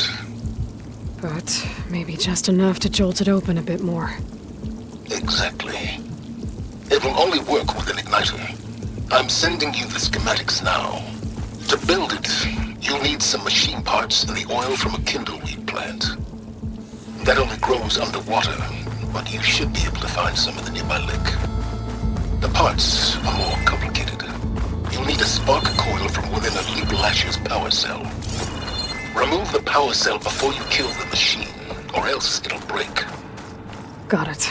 But maybe just enough to jolt it open a bit more. Exactly. It will only work with an igniter. I'm sending you the schematics now. To build it, you'll need some machine parts and the oil from a kindleweed plant. That only grows underwater, but you should be able to find some in the nearby lake. The parts are more complicated. You'll need a spark coil from within a Leap Lash's power cell. Remove the power cell before you kill the machine, or else it'll break. Got it.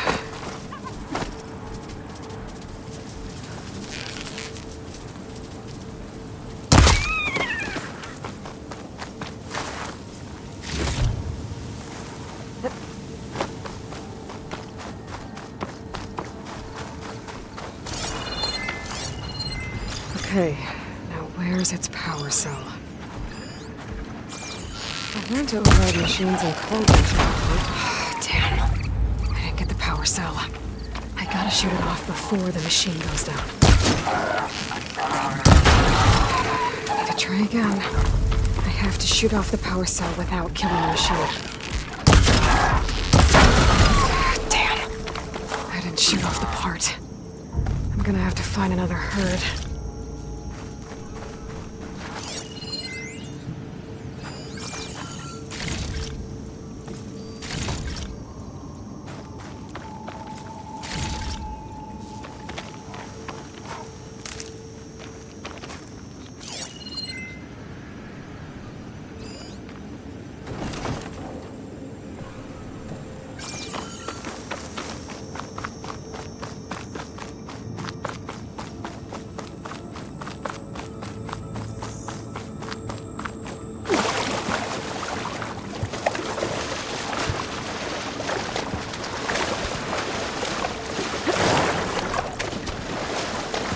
Okay, now where's its power cell? I learned to override machines and code them. Damn. I didn't get the power cell. I gotta shoot it off before the machine goes down. I need to try again. I have to shoot off the power cell without killing the machine. Damn. I didn't shoot off the part. I'm gonna have to find another herd.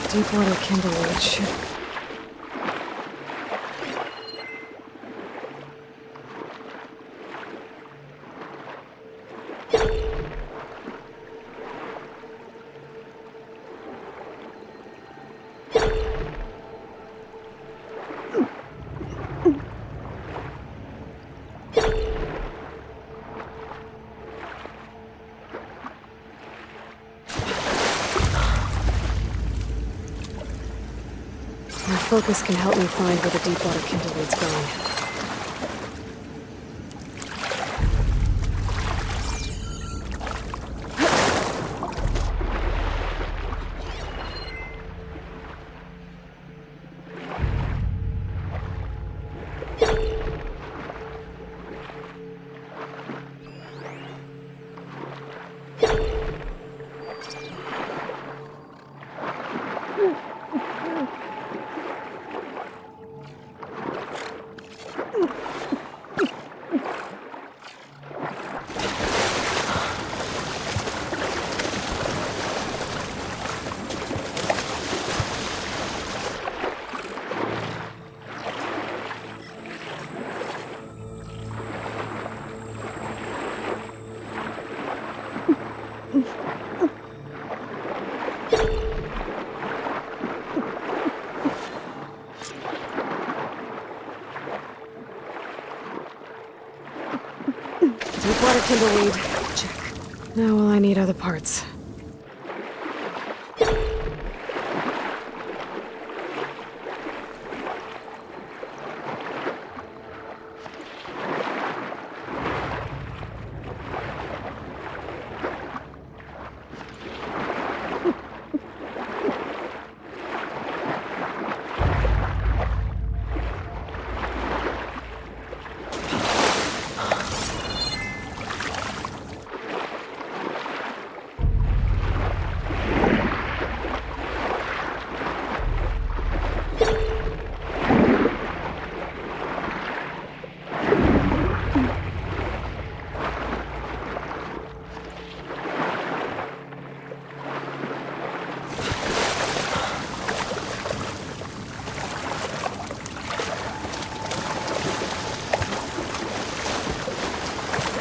Deepwater kindleweed should... Focus can help me find where the deepwater kindleweed's going. Deepwater kindleweed. Check. Now will I need other parts.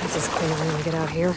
This is cleaner when we get out here.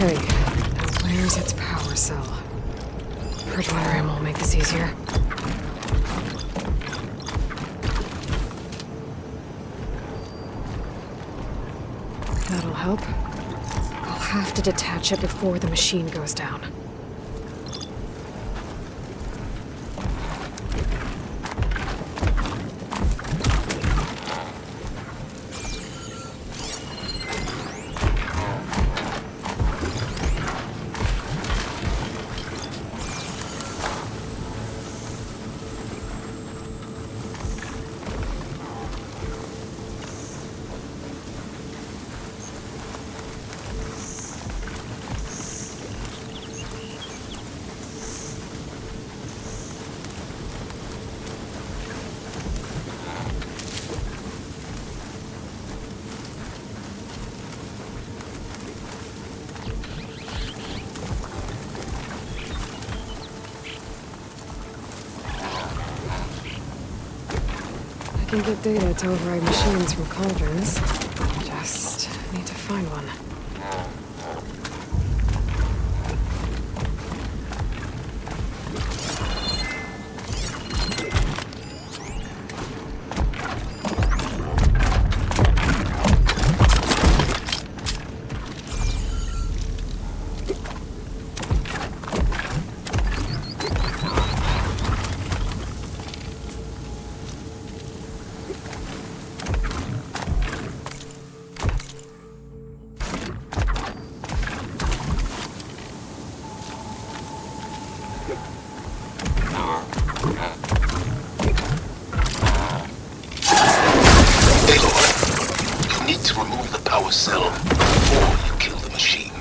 Okay, where's its power cell? Bridgewater ammo will make this easier. That'll help. I'll have to detach it before the machine goes down. I can get data to override machines from cauldrons. Just need to find one. Cell before you kill the machine.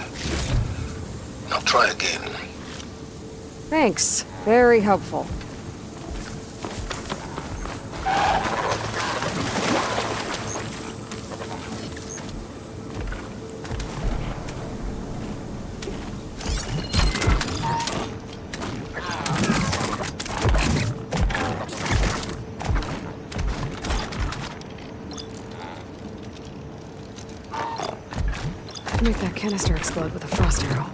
Now try again. Thanks. Very helpful. Make that canister explode with a frost arrow.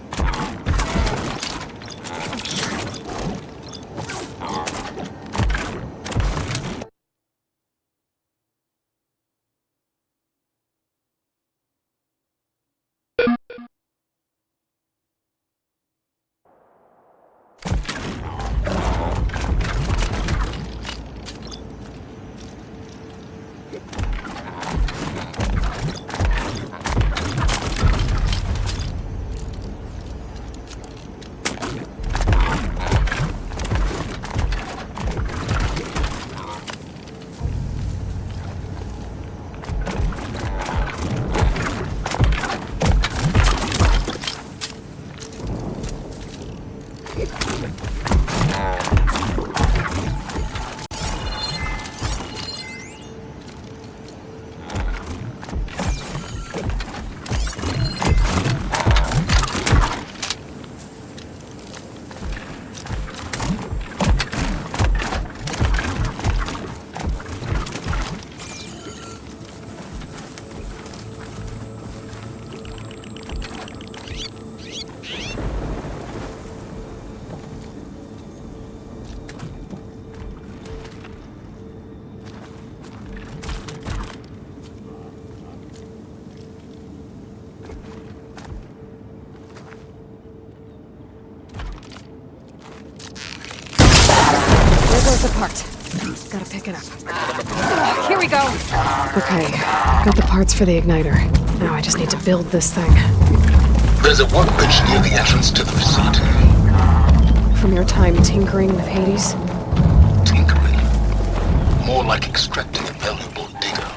The part. Gotta pick it up. Here we go. Okay, got the parts for the igniter. Now I just need to build this thing. There's a workbench near the entrance to the facility. From your time tinkering with Hades? Tinkering? More like extracting a valuable data.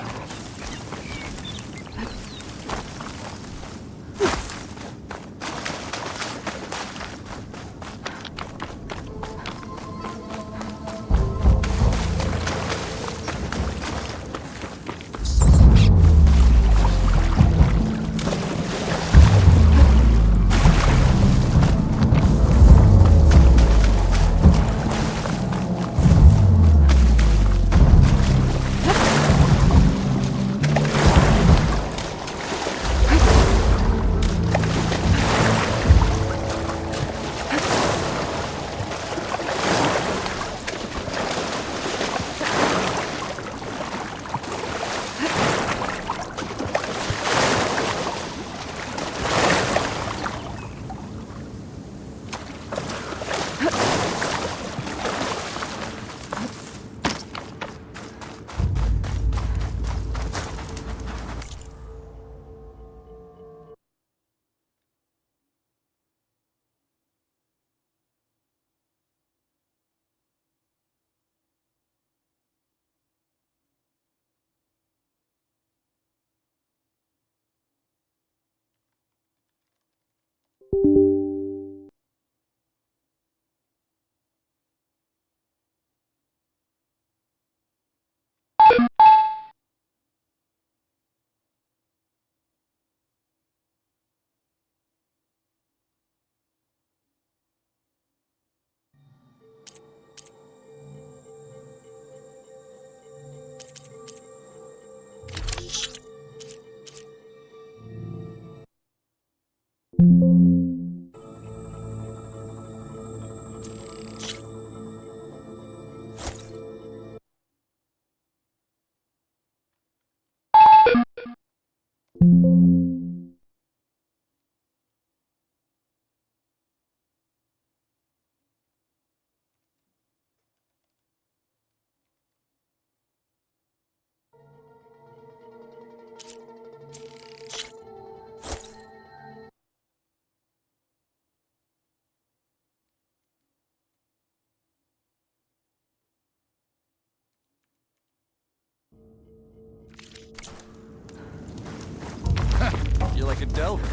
You're like a delver.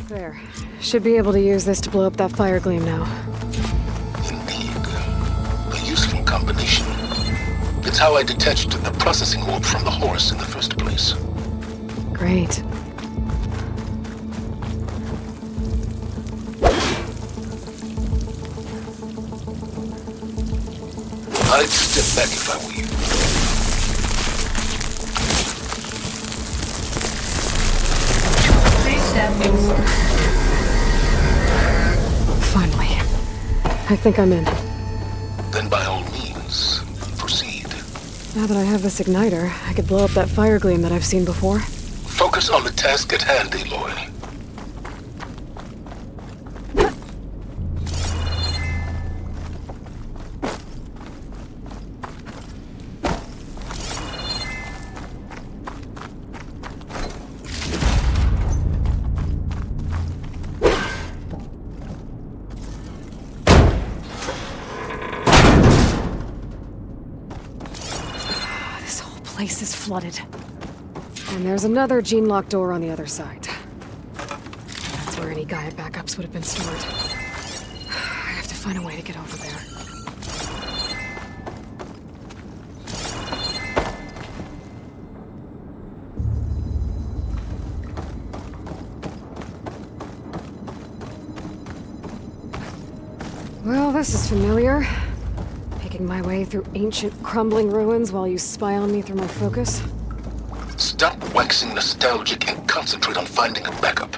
There. Should be able to use this to blow up that fire gleam now. Indeed. A useful combination. It's how I detached the processing orb from the horse in the first place. Great. I'd step back if I were you. Please step inside. Finally. I think I'm in. Then by all means, proceed. Now that I have this igniter, I could blow up that fire gleam that I've seen before. Focus on the task at hand, Aloy. Place is flooded. And there's another gene-locked door on the other side. That's where any Gaia backups would have been stored. I have to find a way to get over there. Well, this is familiar. Making my way through ancient, crumbling ruins while you spy on me through my focus. Stop waxing nostalgic and concentrate on finding a backup.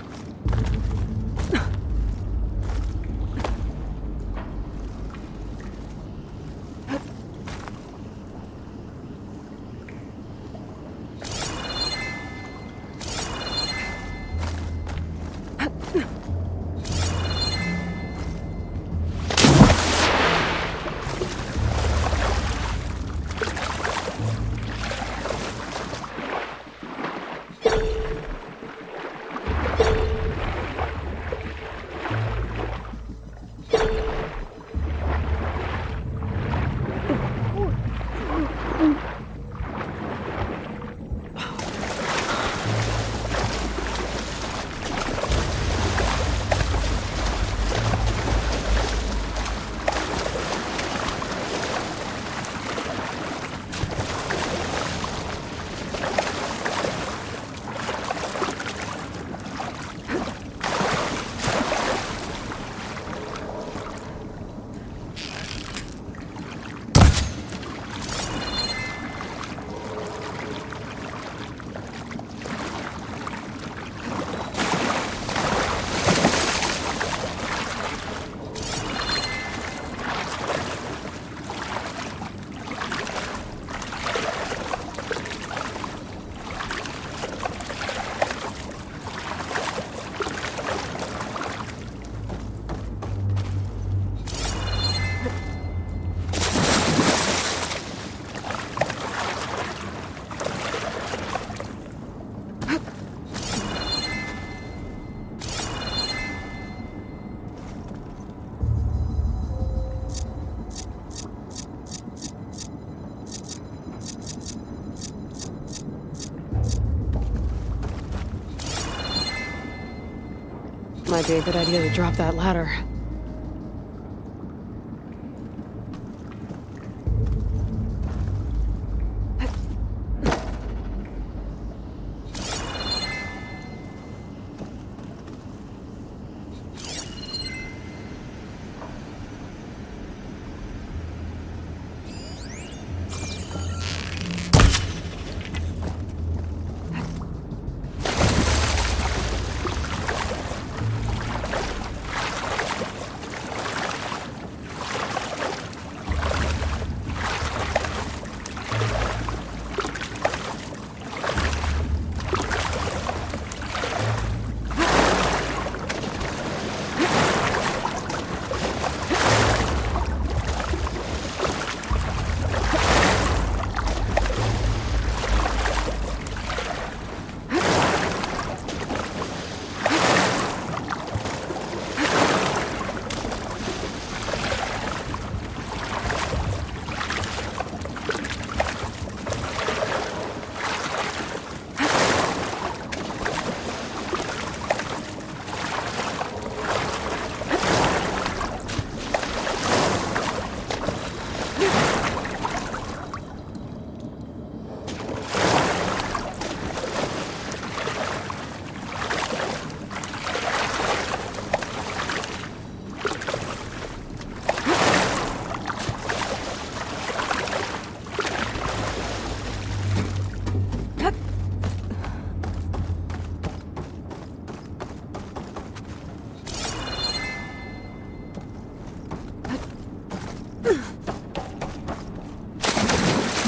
Might be a good idea to drop that ladder.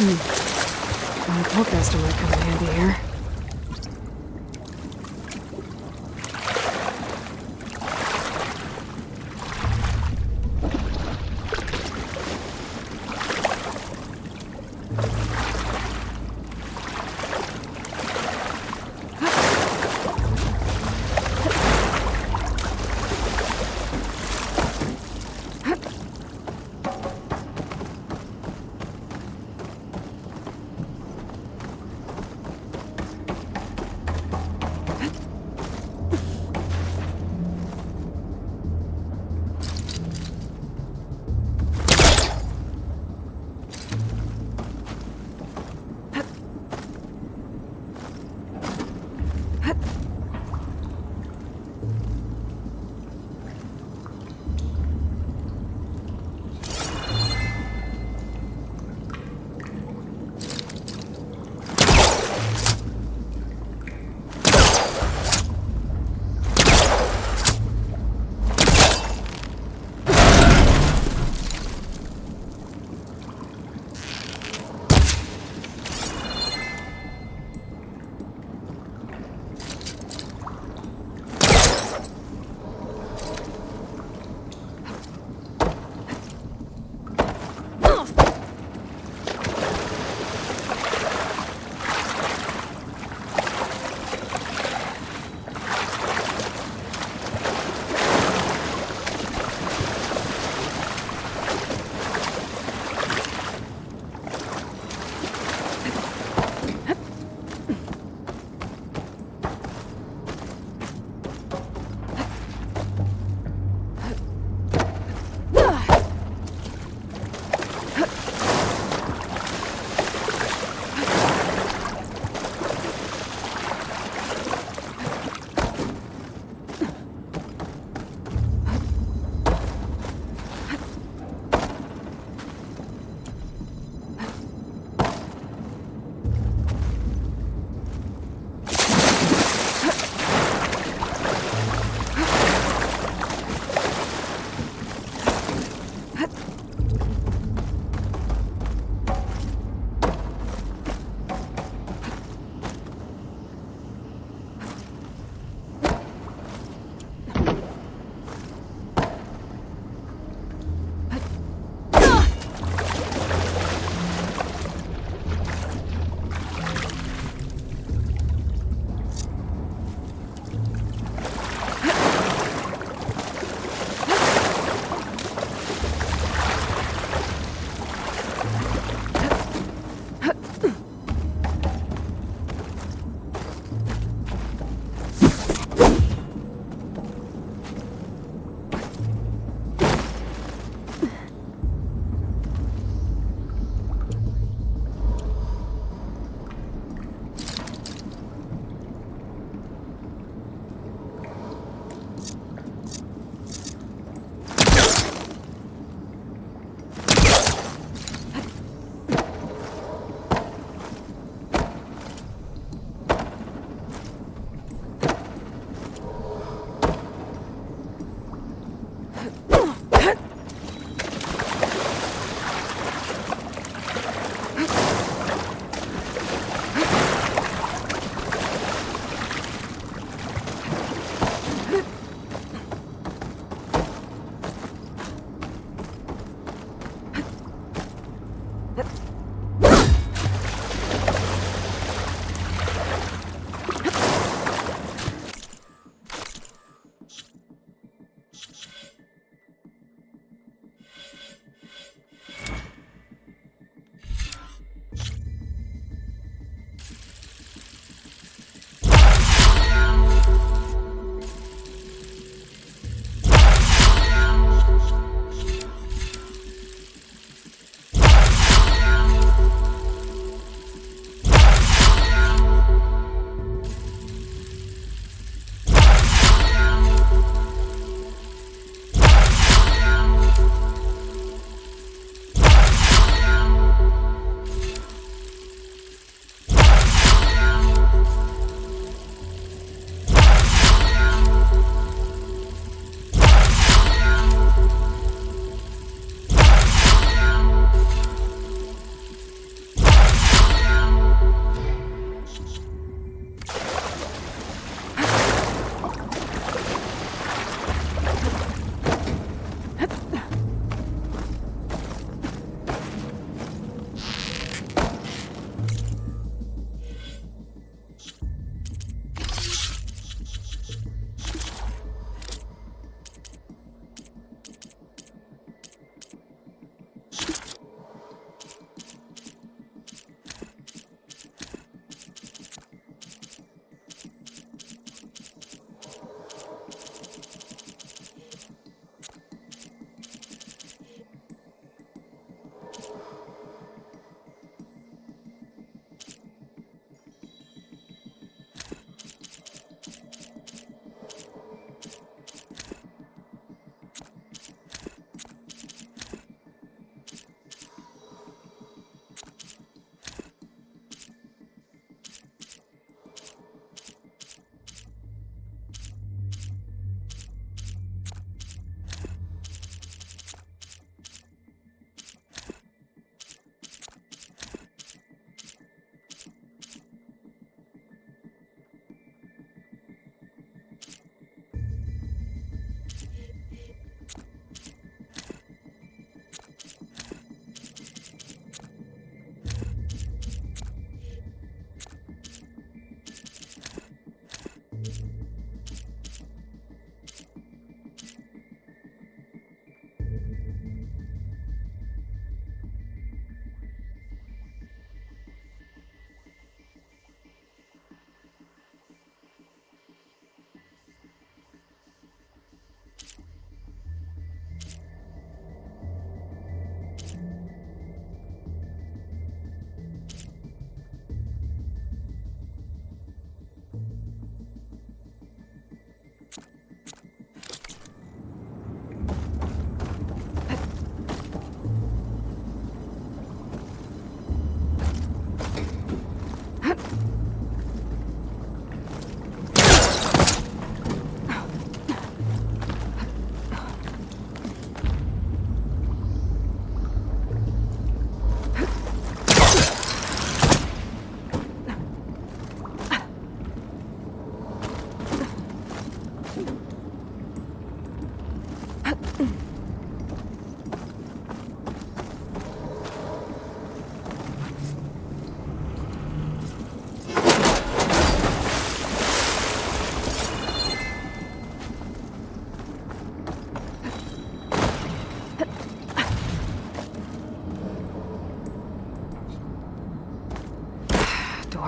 My pokemaster might come in handy here.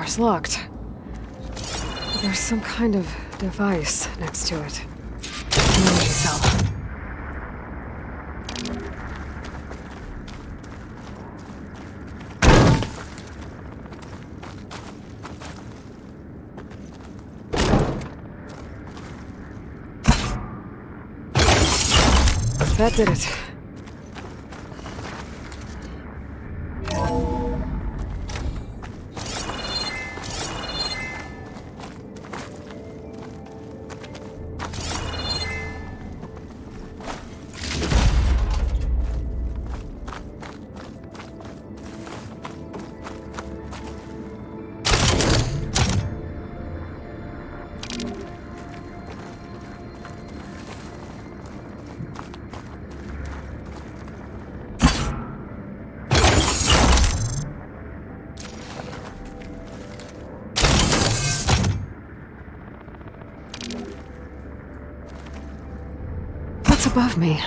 Door's locked. There's some kind of device next to it. Energy cell. That did it. What's above me?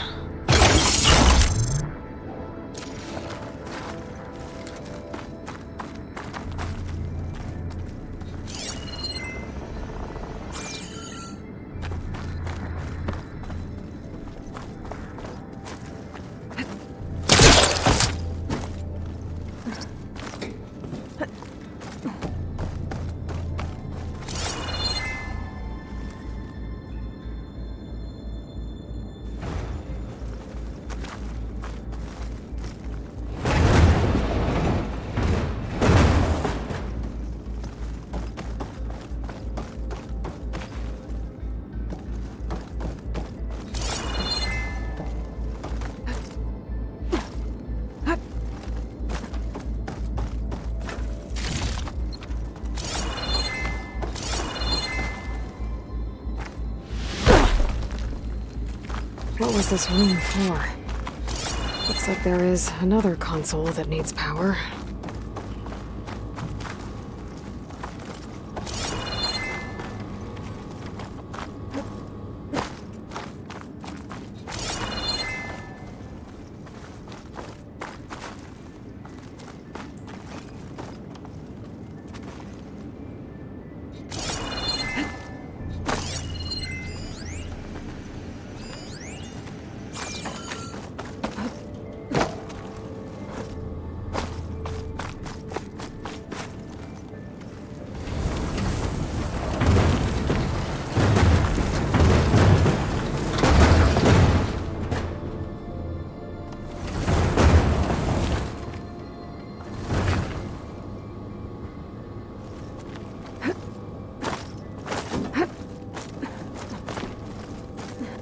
What was this room for? Looks like there is another console that needs power.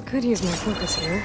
Could use my focus here.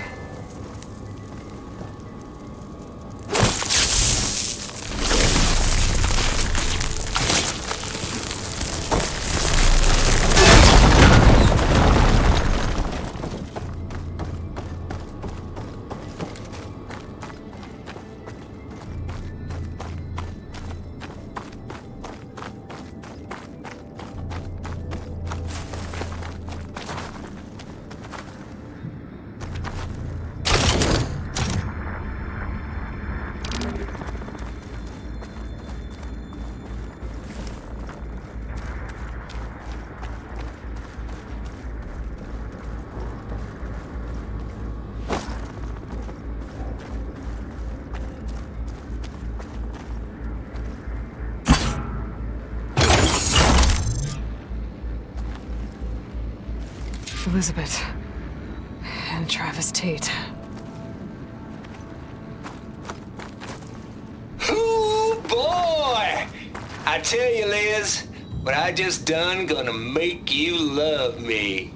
Elizabeth and Travis Tate. Ooh, boy! I tell you, Liz, what I just done gonna make you love me.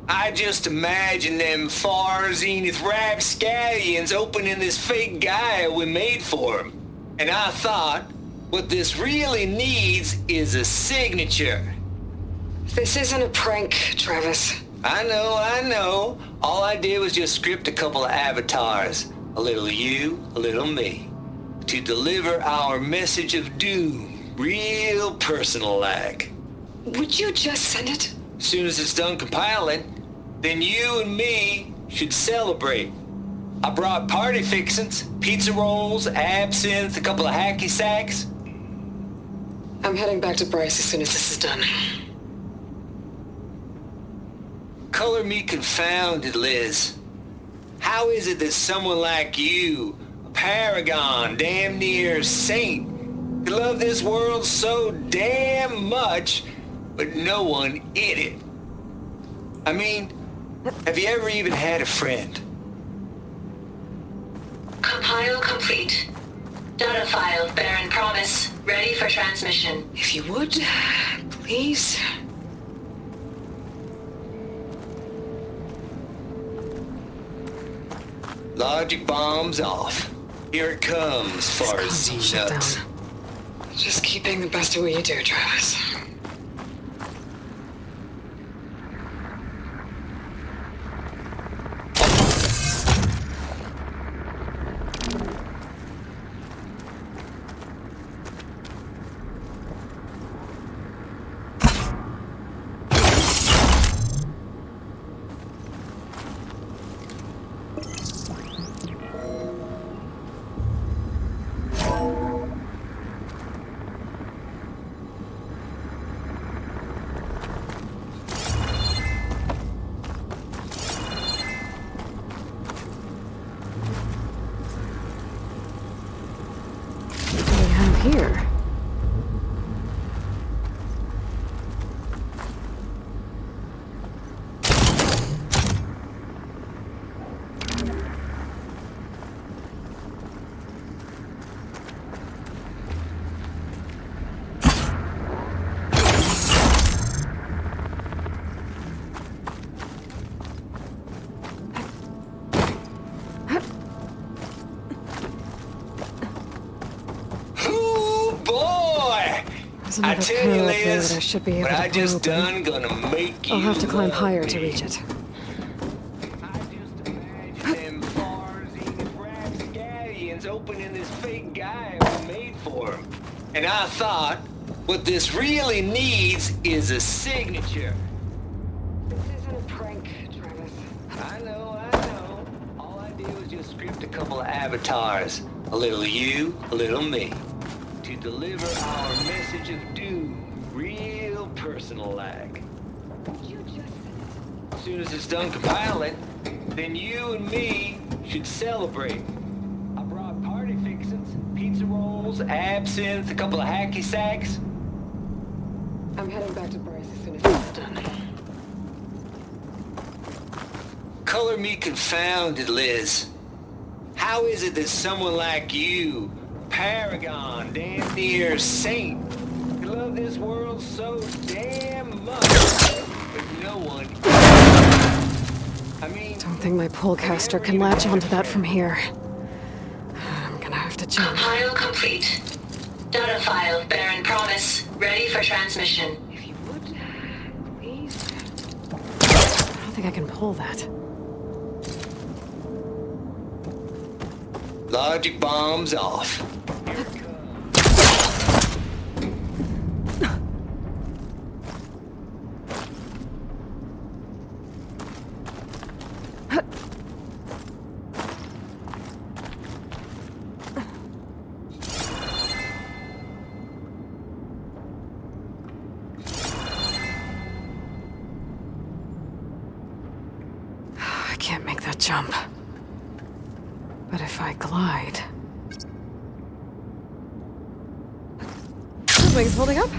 I just imagine them far zenith rapscallions opening this fake Gaia we made for them. And I thought, what this really needs is a signature. This isn't a prank, Travis. I know. All I did was just script a couple of avatars. A little you, a little me. To deliver our message of doom, real personal-like. Would you just send it? As soon as it's done compiling, then you and me should celebrate. I brought party fixins, pizza rolls, absinthe, a couple of hacky sacks. I'm heading back to Bryce as soon as this is done. Color me confounded, Liz. How is it that someone like you, a paragon, damn near saint, could love this world so damn much, but no one in it? I mean, have you ever even had a friend? Compile complete. Data file, Baron Promise, ready for transmission. If you would, please. Logic bomb's off. Here it comes, far as nuts. Just keep being the best at what you do, Travis. Here. I tell you, Liz, I should be able what to I just open. done gonna make you I'll have to climb higher me. to reach it. I just imagine them Farzine rapscallions opening this fake guy we made for him. And I thought, what this really needs is a signature. This isn't a prank, Travis. I know. All I did was just script a couple of avatars. A little you, a little me. To deliver our message of doom, real personal-like. As soon as it's done compiling, then you and me should celebrate. I brought party fixings, pizza rolls, absinthe, a couple of hacky sacks. I'm heading back to Bryce as soon as this is done. Color me confounded, Liz. How is it that someone like you, paragon, damn near saint, you love this world so damn much, but no one... I mean... Don't think my pullcaster can latch onto that from here. I'm gonna have to jump. Compile complete. Data file, Baron Promise, ready for transmission. If you would, please. I don't think I can pull that. Logic bomb's off. I can't make that jump. But if I glide... Wings holding up?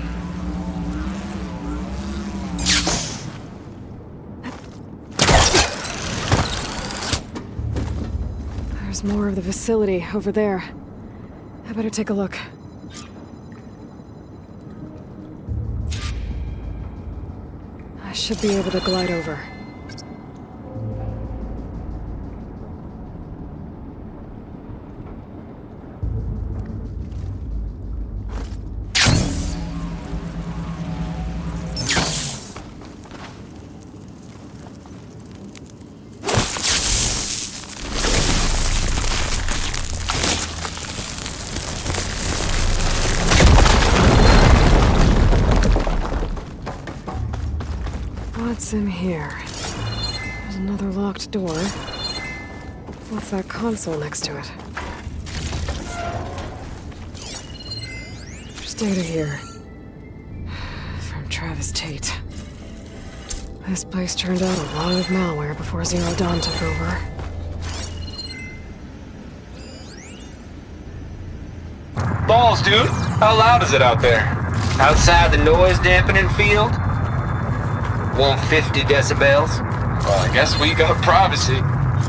There's more of the facility over there. I better take a look. I should be able to glide over. What's in here? There's another locked door. What's that console next to it? There's data here. Travis Tate. This place turned out a lot of malware before Zero Dawn took over. Balls, dude. How loud is it out there? Outside the noise dampening field? 150 decibels? Well, I guess we got privacy.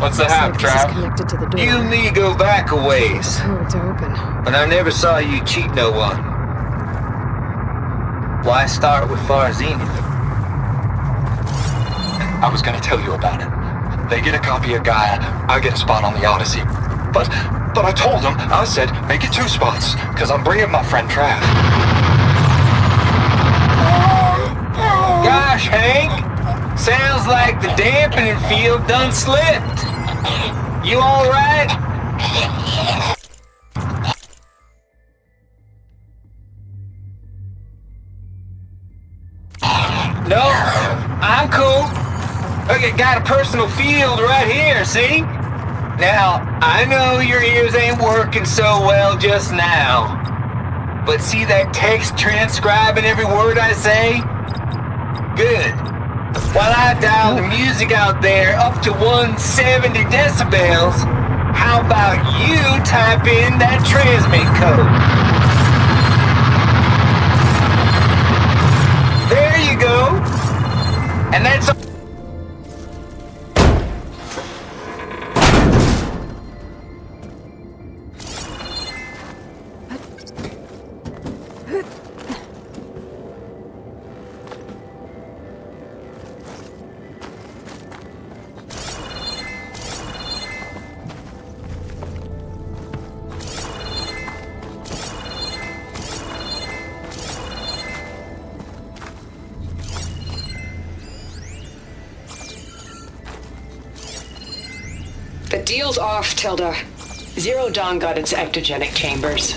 What's the hap, Trav? Connected to the door. You and me go back a ways. Oh, to open. But I never saw you cheat no one. Why start with Farzini? I was gonna tell you about it. They get a copy of Gaia, I get a spot on the Odyssey. But I told them, I said, make it 2 spots, because I'm bringing my friend Trav. Gosh, Hank! Sounds like the dampening field done slipped. You alright? No, I'm cool. Okay, got a personal field right here, see? Now, I know your ears ain't working so well just now. But see that text transcribing every word I say? Good. While I dial the music out there up to 170 decibels, how about you type in that transmit code? There you go. And that's The deal's off, Tilda. Zero Dawn got its ectogenic chambers.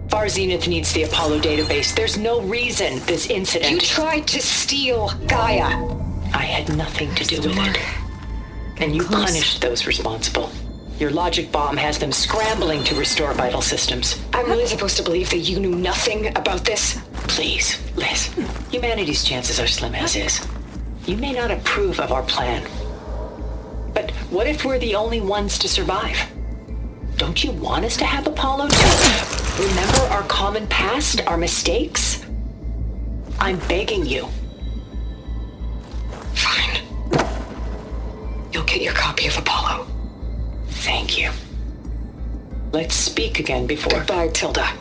Far Zenith needs the Apollo database. There's no reason this incident... You tried to steal Gaia. I had nothing to do with it. And you punished those responsible. Your logic bomb has them scrambling to restore vital systems. I'm really supposed to believe that you knew nothing about this? Please, Liz. Humanity's chances are slim as is. You may not approve of our plan. But what if we're the only ones to survive? Don't you want us to have Apollo too? Remember our common past, our mistakes? I'm begging you. Fine. You'll get your copy of Apollo. Thank you. Let's speak again before... Goodbye, Tilda.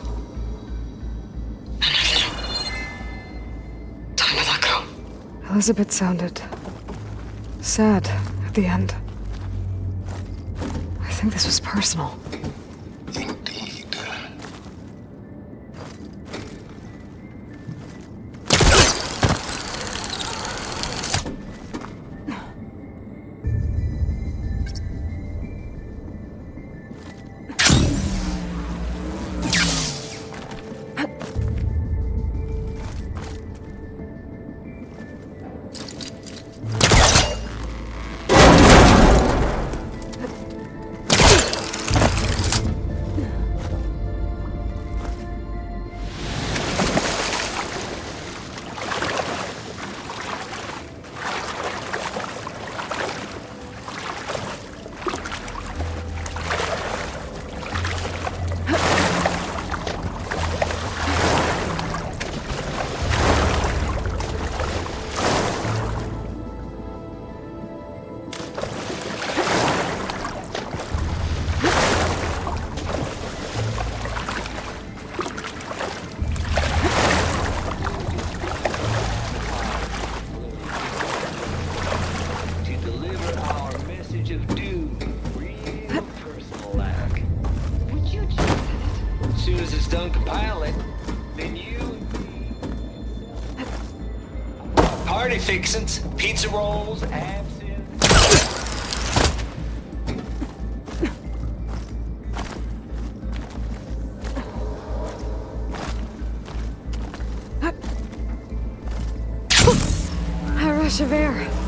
Time to let go. Elizabeth sounded... sad at the end. I think this was personal. Fixins, pizza rolls, absinthe. A rush of air.